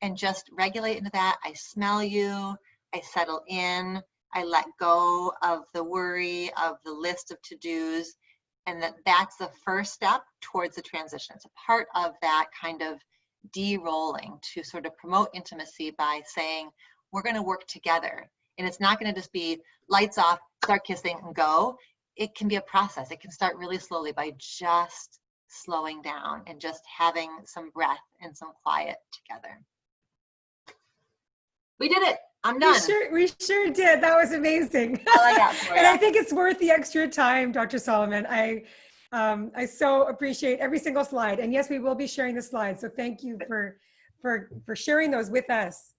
and just regulate into that. I smell you, I settle in, I let go of the worry, of the list of to-dos, and that's the first step towards the transition. It's a part of that kind of de-rolling to sort of promote intimacy by saying, we're gonna work together. And it's not gonna just be lights off, start kissing and go. It can be a process. It can start really slowly by just slowing down and just having some breath and some quiet together. We did it. I'm done. We sure did. That was amazing. All I got for you. And I think it's worth the extra time, Dr. Solomon. I so appreciate every single slide. And yes, we will be sharing the slides. So thank you for sharing those with us.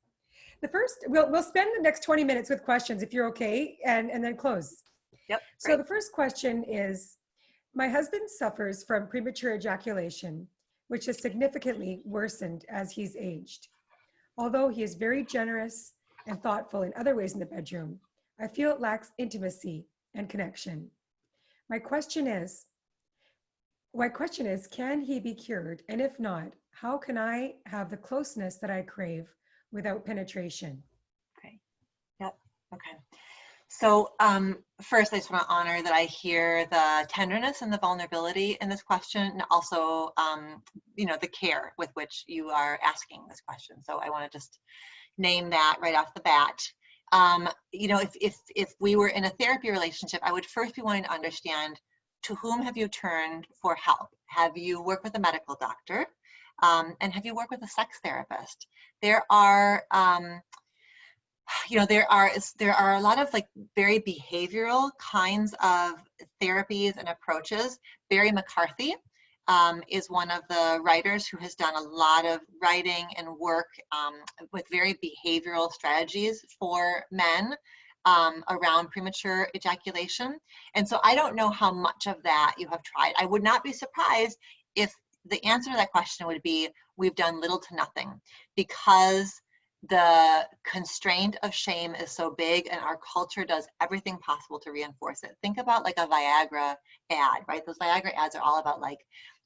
We'll spend the next 20 minutes with questions if you're okay, and then close. Yep. So the first question is, my husband suffers from premature ejaculation, which has significantly worsened as he's aged. Although he is very generous and thoughtful in other ways in the bedroom, I feel it lacks intimacy and connection. My question is, can he be cured? And if not, how can I have the closeness that I crave without penetration? Okay. Yep. Okay. So first, I just want to honor that I hear the tenderness and the vulnerability in this question, and also, the care with which you are asking this question. So I want to just name that right off the bat. If we were in a therapy relationship, I would first be wanting to understand, to whom have you turned for help? Have you worked with a medical doctor? And have you worked with a sex therapist? There are there are a lot of like very behavioral kinds of therapies and approaches. Barry McCarthy is one of the writers who has done a lot of writing and work with very behavioral strategies for men around premature ejaculation. And so I don't know how much of that you have tried. I would not be surprised if the answer to that question would be, we've done little to nothing, because the constraint of shame is so big and our culture does everything possible to reinforce it. Think about like a Viagra ad, right? Those Viagra ads are all about like,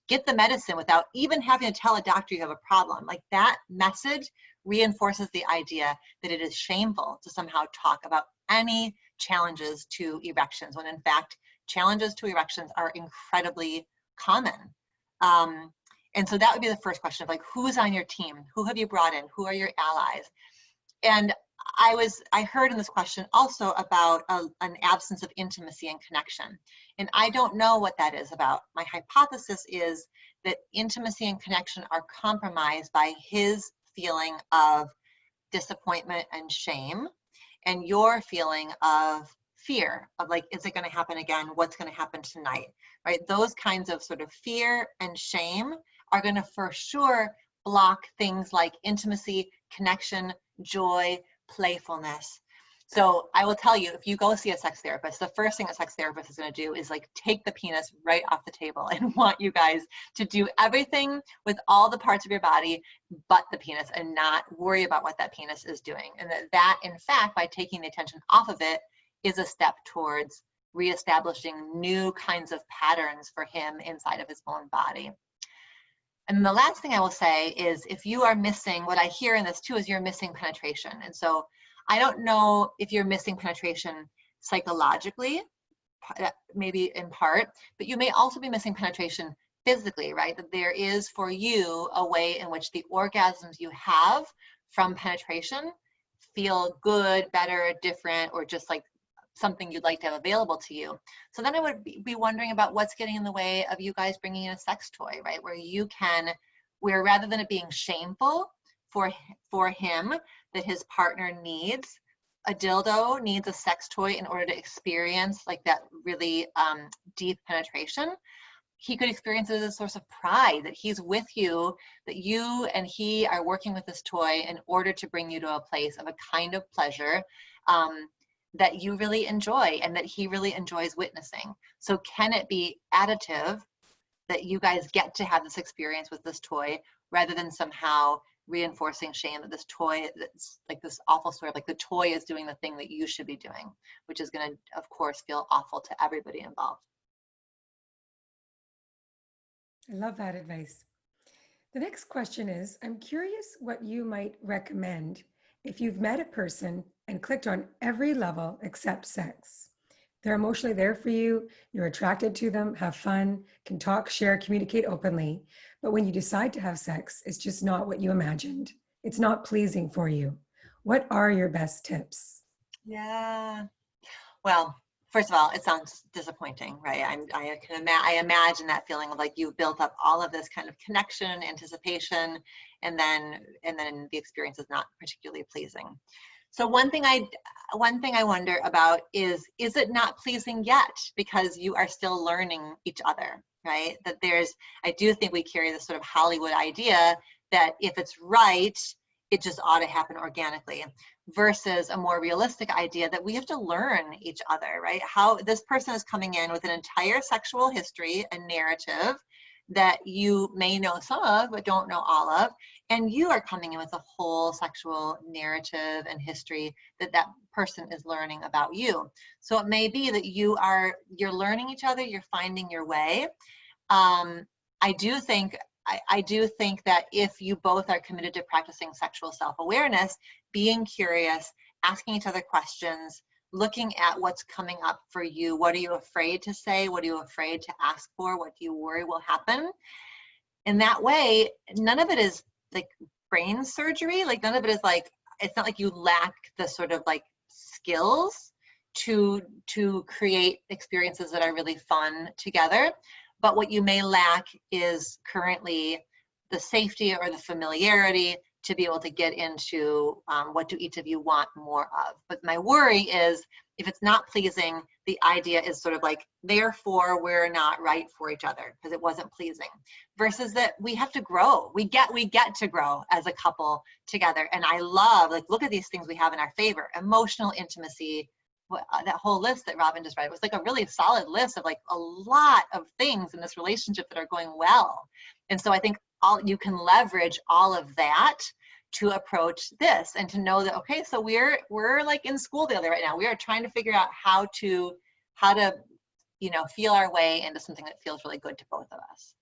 get the medicine without even having to tell a doctor you have a problem. Like that message reinforces the idea that it is shameful to somehow talk about any challenges to erections, when in fact, challenges to erections are incredibly common. And so that would be the first question of like, who's on your team? Who have you brought in? Who are your allies? And I heard in this question also about an absence of intimacy and connection. And I don't know what that is about. My hypothesis is that intimacy and connection are compromised by his feeling of disappointment and shame, and your feeling of fear of like, is it going to happen again? What's going to happen tonight? Right? Those kinds of sort of fear and shame are going to for sure block things like intimacy, connection, joy, playfulness. So I will tell you, if you go see a sex therapist, the first thing a sex therapist is going to do is like take the penis right off the table and want you guys to do everything with all the parts of your body but the penis, and not worry about what that penis is doing. And that in fact, by taking the attention off of it, is a step towards reestablishing new kinds of patterns for him inside of his own body. And the last thing I will say is, if you are missing, what I hear in this too is you're missing penetration. And so I don't know if you're missing penetration psychologically, maybe in part, but you may also be missing penetration physically, right? That there is for you a way in which the orgasms you have from penetration feel good, better, different, or just like something you'd like to have available to you. So then I would be wondering about what's getting in the way of you guys bringing in a sex toy, right? Where rather than it being shameful for him that his partner needs a dildo, needs a sex toy in order to experience like that really deep penetration, he could experience it as a source of pride that he's with you, that you and he are working with this toy in order to bring you to a place of a kind of pleasure that you really enjoy and that he really enjoys witnessing. So can it be additive that you guys get to have this experience with this toy, rather than somehow reinforcing shame that this toy, that's like this awful story of like the toy is doing the thing that you should be doing, which is going to, of course, feel awful to everybody involved. I love that advice. The next question is, I'm curious what you might recommend if you've met a person and clicked on every level except sex. They're emotionally there for you, you're attracted to them, have fun, can talk, share, communicate openly. But when you decide to have sex, it's just not what you imagined. It's not pleasing for you. What are your best tips? Yeah. Well, first of all, it sounds disappointing, right? I imagine that feeling of like you've built up all of this kind of connection, anticipation, and then the experience is not particularly pleasing. So one thing I wonder about is it not pleasing yet because you are still learning each other, right? That I do think we carry this sort of Hollywood idea that if it's right, it just ought to happen organically, versus a more realistic idea that we have to learn each other, right? How this person is coming in with an entire sexual history and narrative that you may know some of, but don't know all of. And you are coming in with a whole sexual narrative and history that that person is learning about you. So it may be that you're learning each other, you're finding your way. I do think that if you both are committed to practicing sexual self-awareness, being curious, asking each other questions, looking at what's coming up for you, what are you afraid to say, what are you afraid to ask for, what do you worry will happen? In that way, none of it is like brain surgery, like none of it is like, it's not like you lack the sort of like skills to create experiences that are really fun together. But what you may lack is currently the safety or the familiarity to be able to get into what do each of you want more of. But my worry is if it's not pleasing, the idea is sort of like, therefore we're not right for each other because it wasn't pleasing. Versus that we have to grow. We get to grow as a couple together. And I love, like, look at these things we have in our favor: emotional intimacy. That whole list that Robin just read, it was like a really solid list of like a lot of things in this relationship that are going well. And so I think you can leverage all of that to approach this and to know that, okay, so we're like in school together right now. We are trying to figure out how to feel our way into something that feels really good to both of us.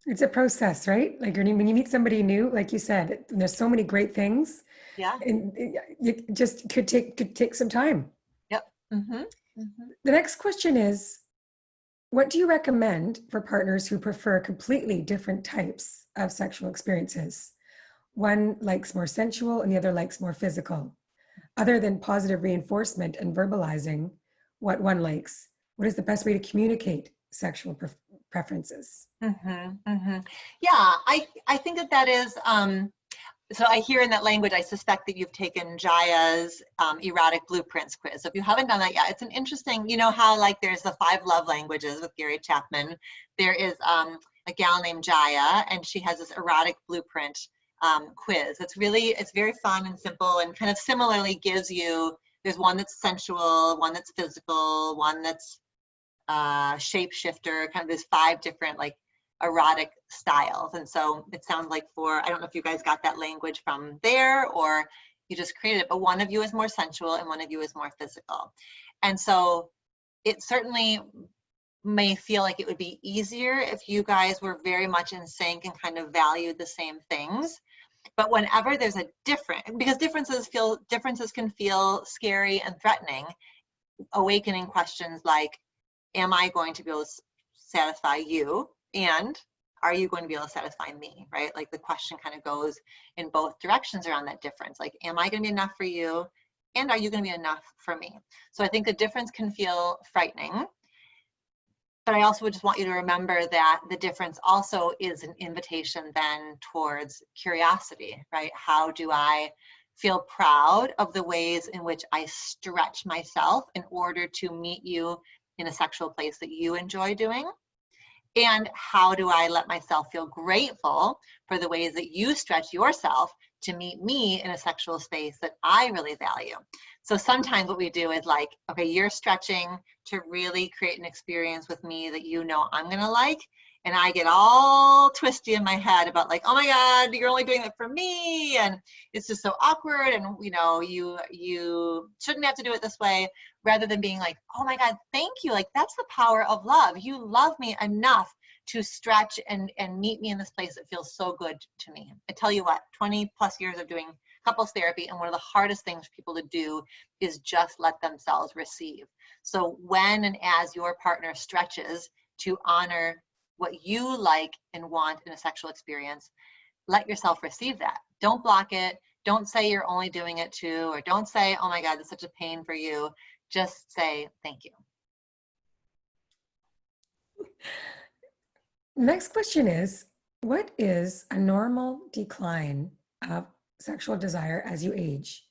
It's a process, right? Like when you meet somebody new, like you said, there's so many great things. Yeah. And it just could take some time. Yep. Mm-hmm. Mm-hmm. The next question is, what do you recommend for partners who prefer completely different types of sexual experiences? One likes more sensual and the other likes more physical. Other than positive reinforcement and verbalizing what one likes, what is the best way to communicate sexual preferences? Mm-hmm. Mm-hmm. Yeah, I think that is, so I hear in that language, I suspect that you've taken Jaya's erotic blueprints quiz. So if you haven't done that yet, it's an interesting, you know how like there's the 5 love languages with Gary Chapman. There is a gal named Jaya, and she has this erotic blueprint quiz. It's very fun and simple, and kind of similarly gives you, there's one that's sensual, one that's physical, one that's shapeshifter, kind of there's 5 different like erotic styles. And so it sounds like I don't know if you guys got that language from there or you just created it, but one of you is more sensual and one of you is more physical. And so it certainly may feel like it would be easier if you guys were very much in sync and kind of valued the same things. But whenever there's a because differences can feel scary and threatening, awakening questions like, am I going to be able to satisfy you? And are you going to be able to satisfy me, right? Like the question kind of goes in both directions around that difference. Like, am I going to be enough for you? And are you going to be enough for me? So I think the difference can feel frightening. But I also would just want you to remember that the difference also is an invitation then towards curiosity, right? How do I feel proud of the ways in which I stretch myself in order to meet you in a sexual place that you enjoy doing? And how do I let myself feel grateful for the ways that you stretch yourself to meet me in a sexual space that I really value? So sometimes what we do is like, okay, you're stretching to really create an experience with me that you know I'm going to like. And I get all twisty in my head about like, oh my God, you're only doing it for me. And it's just so awkward. And you shouldn't have to do it this way, rather than being like, oh my God, thank you. Like that's the power of love. You love me enough to stretch and meet me in this place that feels so good to me. I tell you what, 20 plus years of doing couples therapy, and one of the hardest things for people to do is just let themselves receive. So when and as your partner stretches to honor what you like and want in a sexual experience, let yourself receive that. Don't block it. Don't say you're only doing it to, or don't say, oh my God, it's such a pain for you. Just say, thank you. Next question is, what is a normal decline of sexual desire as you age?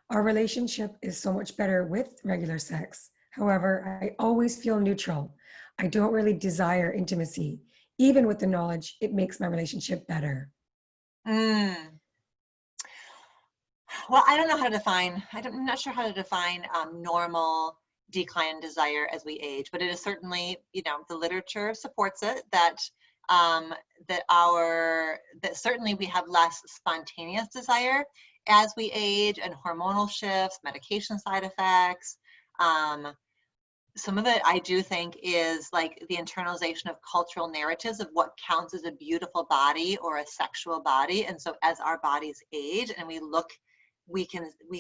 Our relationship is so much better with regular sex. However, I always feel neutral. I don't really desire intimacy, even with the knowledge it makes my relationship better. Well, I don't know how to define, I'm not sure how to define normal decline in desire as we age. But it is certainly, you know, the literature supports it, that that certainly we have less spontaneous desire as we age, and hormonal shifts, medication side effects. Some of it I do think is like the internalization of cultural narratives of what counts as a beautiful body or a sexual body. And so as our bodies age and we look, we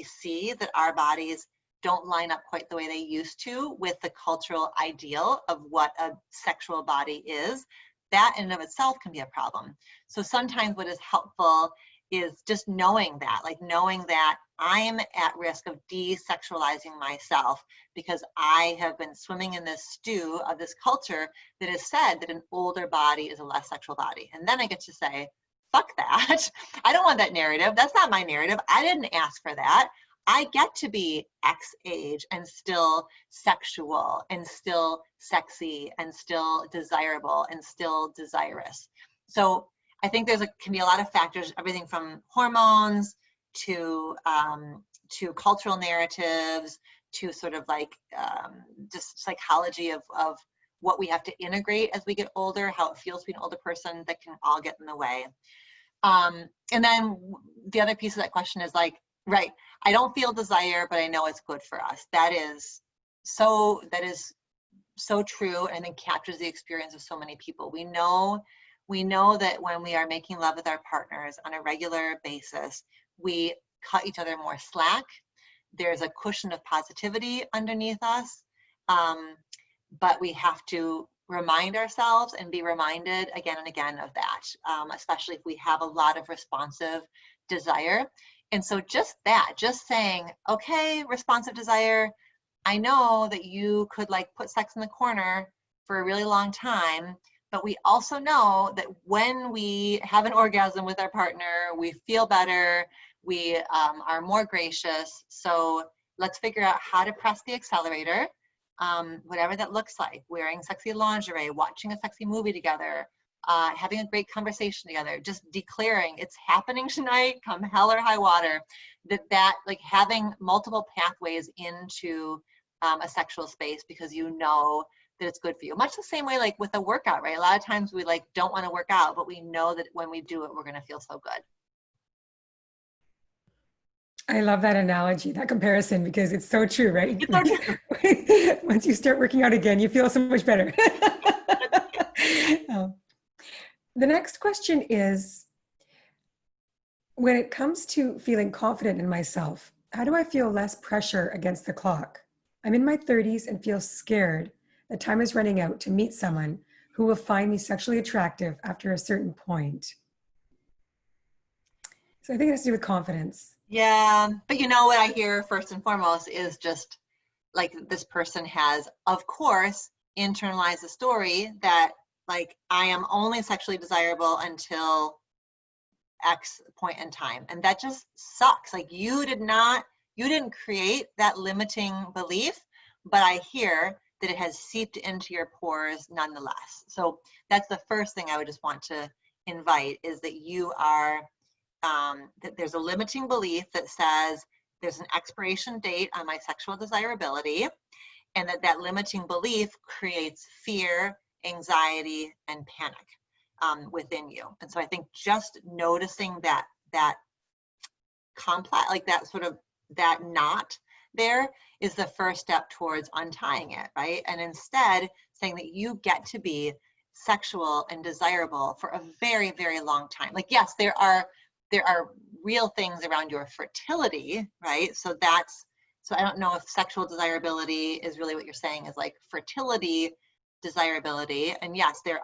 see that our bodies don't line up quite the way they used to with the cultural ideal of what a sexual body is. That in and of itself can be a problem. So sometimes what is helpful is just knowing that, like knowing that I'm at risk of desexualizing myself because I have been swimming in this stew of this culture that has said that an older body is a less sexual body. And then I get to say, fuck that. I don't want that narrative. That's not my narrative. I didn't ask for that. I get to be X age and still sexual and still sexy and still desirable and still desirous. So I think can be a lot of factors, everything from hormones to cultural narratives to sort of like just psychology of what we have to integrate as we get older, how it feels to be an older person, that can all get in the way. And then the other piece of that question is like, right, I don't feel desire, but I know it's good for us. That is so true, and I think captures the experience of so many people. We know that when we are making love with our partners on a regular basis, we cut each other more slack. There's a cushion of positivity underneath us, but we have to remind ourselves and be reminded again and again of that, especially if we have a lot of responsive desire. And so just saying, okay, responsive desire, I know that you could like put sex in the corner for a really long time, but we also know that when we have an orgasm with our partner, we feel better, we are more gracious. So let's figure out how to press the accelerator, whatever that looks like, wearing sexy lingerie, watching a sexy movie together, having a great conversation together, just declaring it's happening tonight, come hell or high water, that like having multiple pathways into a sexual space because you know that it's good for you. Much the same way like with a workout, right? A lot of times we like don't want to work out, but we know that when we do it, we're going to feel so good. I love that analogy, that comparison, because it's so true, right? It's so true. Once you start working out again, you feel so much better. The next question is, when it comes to feeling confident in myself, how do I feel less pressure against the clock? I'm in my 30s and feel scared that time is running out to meet someone who will find me sexually attractive after a certain point. So I think it has to do with confidence. Yeah, but you know what I hear first and foremost is just like this person has, of course, internalized the story that like I am only sexually desirable until X point in time. And that just sucks. Like you didn't create that limiting belief, but I hear that it has seeped into your pores nonetheless. So that's the first thing I would just want to invite, is that you are, that there's a limiting belief that says there's an expiration date on my sexual desirability, and that limiting belief creates fear, anxiety, and panic within you. And so I think just noticing that complex, like that sort of, that knot there is the first step towards untying it, right? And instead saying that you get to be sexual and desirable for a very, very long time. Like, yes, there are real things around your fertility, right? So I don't know if sexual desirability is really what you're saying is like fertility desirability. And yes, there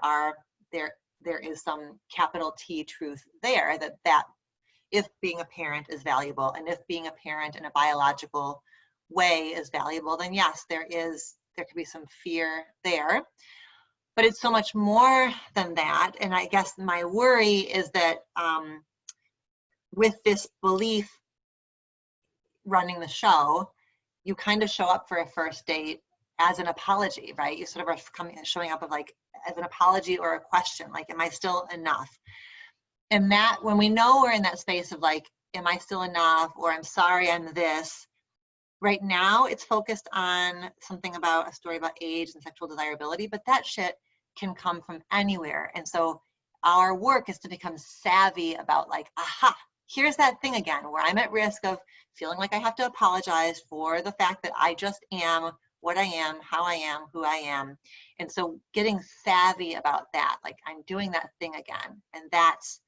is some capital T truth there, that if being a parent is valuable, and if being a parent in a biological way is valuable, then yes, there could be some fear there. But it's so much more than that. And I guess my worry is that with this belief running the show, you kind of show up for a first date as an apology, right? You sort of are showing up as an apology or a question, like, am I still enough? And that, when we know we're in that space of like, am I still enough? Or I'm sorry, I'm this. Right now, it's focused on something about a story about age and sexual desirability, but that shit can come from anywhere. And so our work is to become savvy about like, aha, here's that thing again, where I'm at risk of feeling like I have to apologize for the fact that I just am what I am, how I am, who I am. And so getting savvy about that, like I'm doing that thing again. And that's,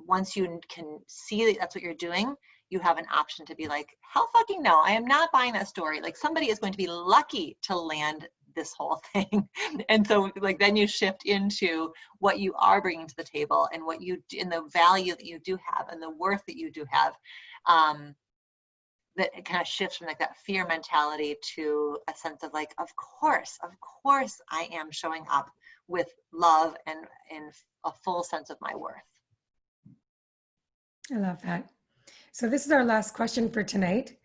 once you can see that that's what you're doing, you have an option to be like, hell fucking no, I am not buying that story. Like somebody is going to be lucky to land this whole thing. And so like then you shift into what you are bringing to the table and what you, and the value that you do have and the worth that you do have. That it kind of shifts from like that fear mentality to a sense of like, of course I am showing up with love and a full sense of my worth. I love that. So this is our last question for tonight.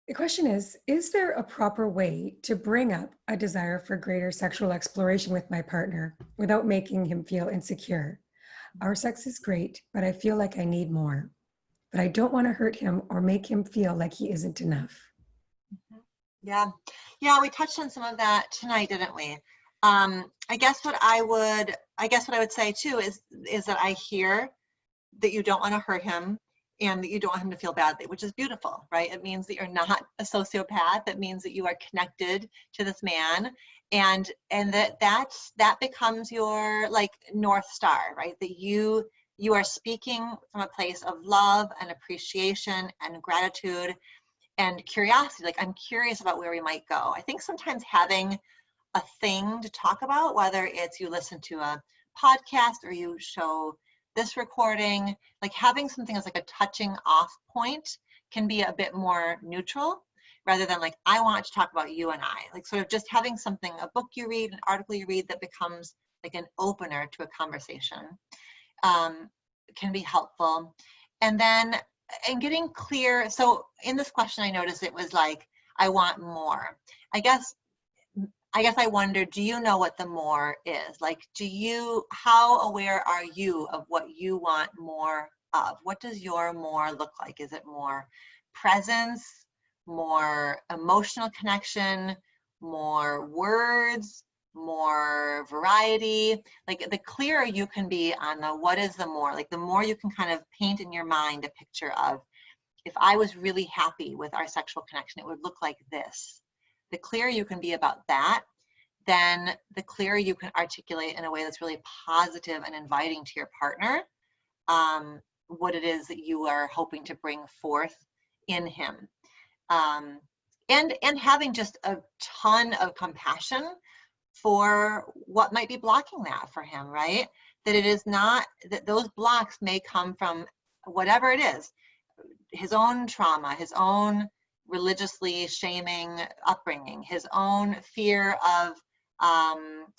The question is there a proper way to bring up a desire for greater sexual exploration with my partner without making him feel insecure? Our sex is great, but I feel like I need more. But I don't want to hurt him or make him feel like he isn't enough. Yeah, we touched on some of that tonight, didn't we? I guess what I would say too is that I hear that you don't want to hurt him and that you don't want him to feel badly, which is beautiful, right? It means that you're not a sociopath. That means that you are connected to this man, and that becomes your like North Star, right? That you are speaking from a place of love and appreciation and gratitude and curiosity. Like, I'm curious about where we might go. I think sometimes having a thing to talk about, whether it's you listen to a podcast or you show this recording, like having something as like a touching off point can be a bit more neutral rather than like, I want to talk about you and I. Like sort of just having something, a book you read, an article you read that becomes like an opener to a conversation can be helpful. And then and getting clear. So in this question, I noticed it was like, I want more. I guess I wonder, do you know what the more is? Like, how aware are you of what you want more of? What does your more look like? Is it more presence, more emotional connection, more words, more variety? Like the clearer you can be on the what is the more, like the more you can kind of paint in your mind a picture of, if I was really happy with our sexual connection, it would look like this. The clearer you can be about that, then the clearer you can articulate in a way that's really positive and inviting to your partner what it is that you are hoping to bring forth in him. And having just a ton of compassion for what might be blocking that for him, right? That it is not, that those blocks may come from whatever it is, his own trauma, his own religiously shaming upbringing, his own fear of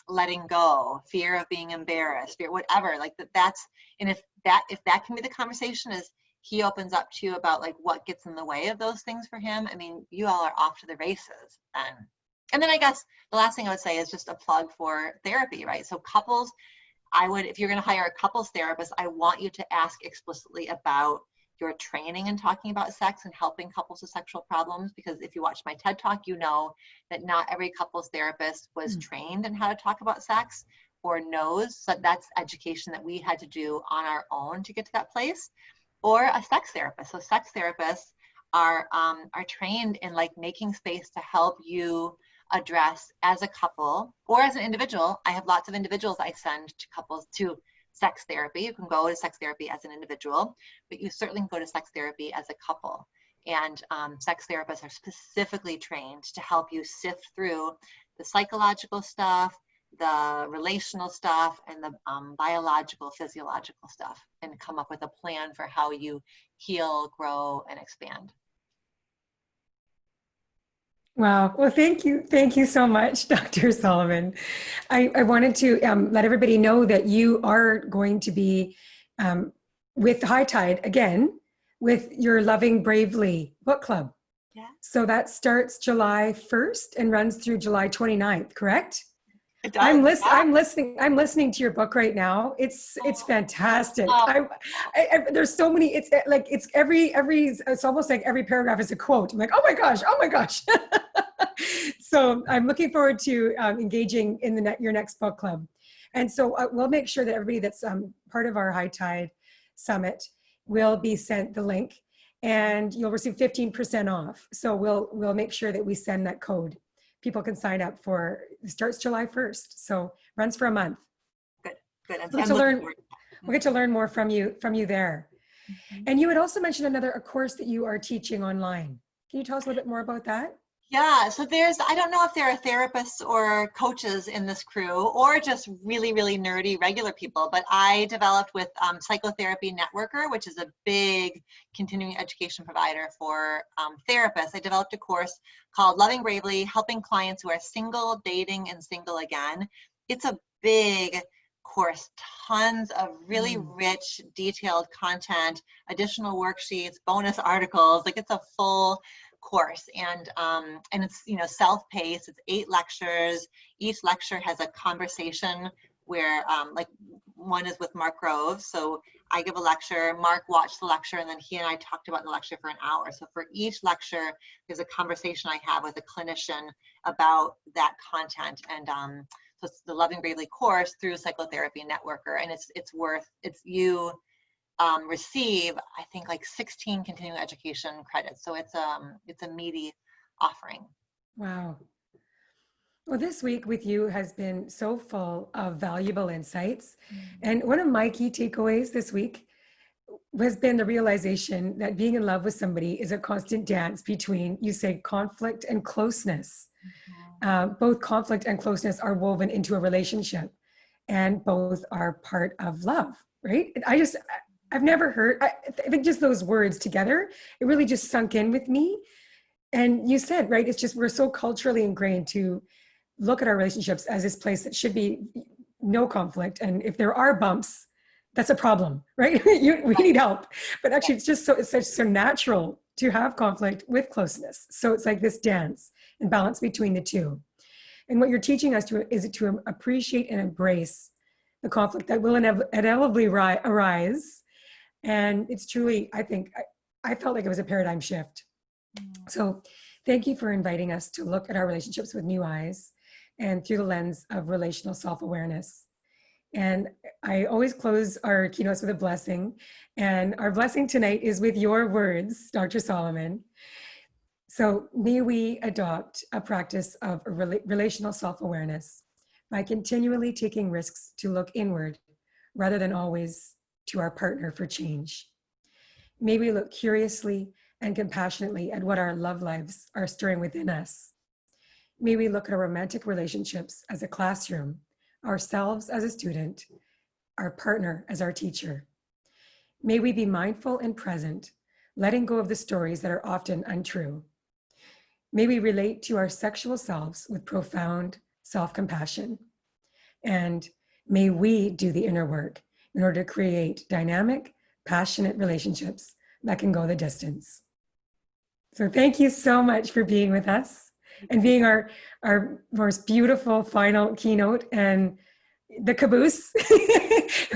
letting go, fear of being embarrassed, fear, whatever, like that's, and if that can be the conversation, is he opens up to you about like what gets in the way of those things for him, I mean, you all are off to the races then. And then I guess the last thing I would say is just a plug for therapy, right? So couples, if you're going to hire a couples therapist, I want you to ask explicitly about your training in talking about sex and helping couples with sexual problems, because if you watch my TED Talk, you know that not every couples therapist was trained in how to talk about sex or knows. So that's education that we had to do on our own to get to that place. Or a sex therapist. So sex therapists are trained in like making space to help you address as a couple or as an individual. I have lots of individuals I send to couples to sex therapy. You can go to sex therapy as an individual, but you certainly can go to sex therapy as a couple. And sex therapists are specifically trained to help you sift through the psychological stuff, the relational stuff, and the biological, physiological stuff, and come up with a plan for how you heal, grow, and expand. Wow. Well, thank you. Thank you so much, Dr. Sullivan. I wanted to let everybody know that you are going to be with High Tide again with your Loving Bravely book club. Yeah. So that starts July 1st and runs through July 29th, correct? It does. I'm Yeah. listening to your book right now. It's fantastic. Oh, There's so many, it's like, it's almost like every paragraph is a quote. I'm like, oh my gosh, oh my gosh. So I'm looking forward to engaging in your next book club. And so we'll make sure that everybody that's part of our High Tide Summit will be sent the link, and you'll receive 15% off. So we'll make sure that we send that code. People can sign up for, it starts July 1st. So runs for a month. good. And, We'll get to learn more from you there. Mhm. And you had also mentioned a course that you are teaching online. Can you tell us a little bit more about that? Yeah, so I don't know if there are therapists or coaches in this crew or just really, really nerdy regular people, but I developed with Psychotherapy Networker, which is a big continuing education provider for therapists. I developed a course called Loving Bravely, Helping Clients Who Are Single, Dating, and Single Again. It's a big course, tons of really rich, detailed content, additional worksheets, bonus articles. Like, it's a full course, and it's, you know, self-paced. It's 8 lectures. Each lecture has a conversation where like one is with Mark Groves. So I give a lecture, Mark watched the lecture, and then he and I talked about the lecture for an hour. So for each lecture, there's a conversation I have with a clinician about that content. And so it's the Loving Bravely course through Psychotherapy Networker, and you receive, I think, like 16 continuing education credits. So it's a meaty offering. Wow. Well, this week with you has been so full of valuable insights. And one of my key takeaways this week has been the realization that being in love with somebody is a constant dance between, you say, conflict and closeness. Both conflict and closeness are woven into a relationship, and both are part of love, right? I've never heard, I think just those words together, it really just sunk in with me. And you said, right, it's just, we're so culturally ingrained to look at our relationships as this place that should be no conflict. And if there are bumps, that's a problem, right? We need help. But actually, it's such so natural to have conflict with closeness. So it's like this dance and balance between the two. And what you're teaching us is to appreciate and embrace the conflict that will inevitably arise. And it's truly, I think, I felt like it was a paradigm shift. So thank you for inviting us to look at our relationships with new eyes and through the lens of relational self-awareness. And I always close our keynotes with a blessing. And our blessing tonight is with your words, Dr. Solomon. So may we adopt a practice of relational self-awareness by continually taking risks to look inward rather than always to our partner for change. May we look curiously and compassionately at what our love lives are stirring within us. May we look at our romantic relationships as a classroom, ourselves as a student, our partner as our teacher. May we be mindful and present, letting go of the stories that are often untrue. May we relate to our sexual selves with profound self-compassion. And may we do the inner work in order to create dynamic, passionate relationships that can go the distance. So thank you so much for being with us and being our most beautiful final keynote and the caboose.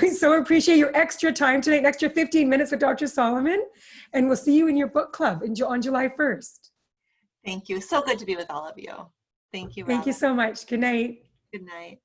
We so appreciate your extra time tonight, an extra 15 minutes with Dr. Solomon, and we'll see you in your book club on July 1st. Thank you. So good to be with all of you. Thank you, Robin. Thank you so much. Good night. Good night.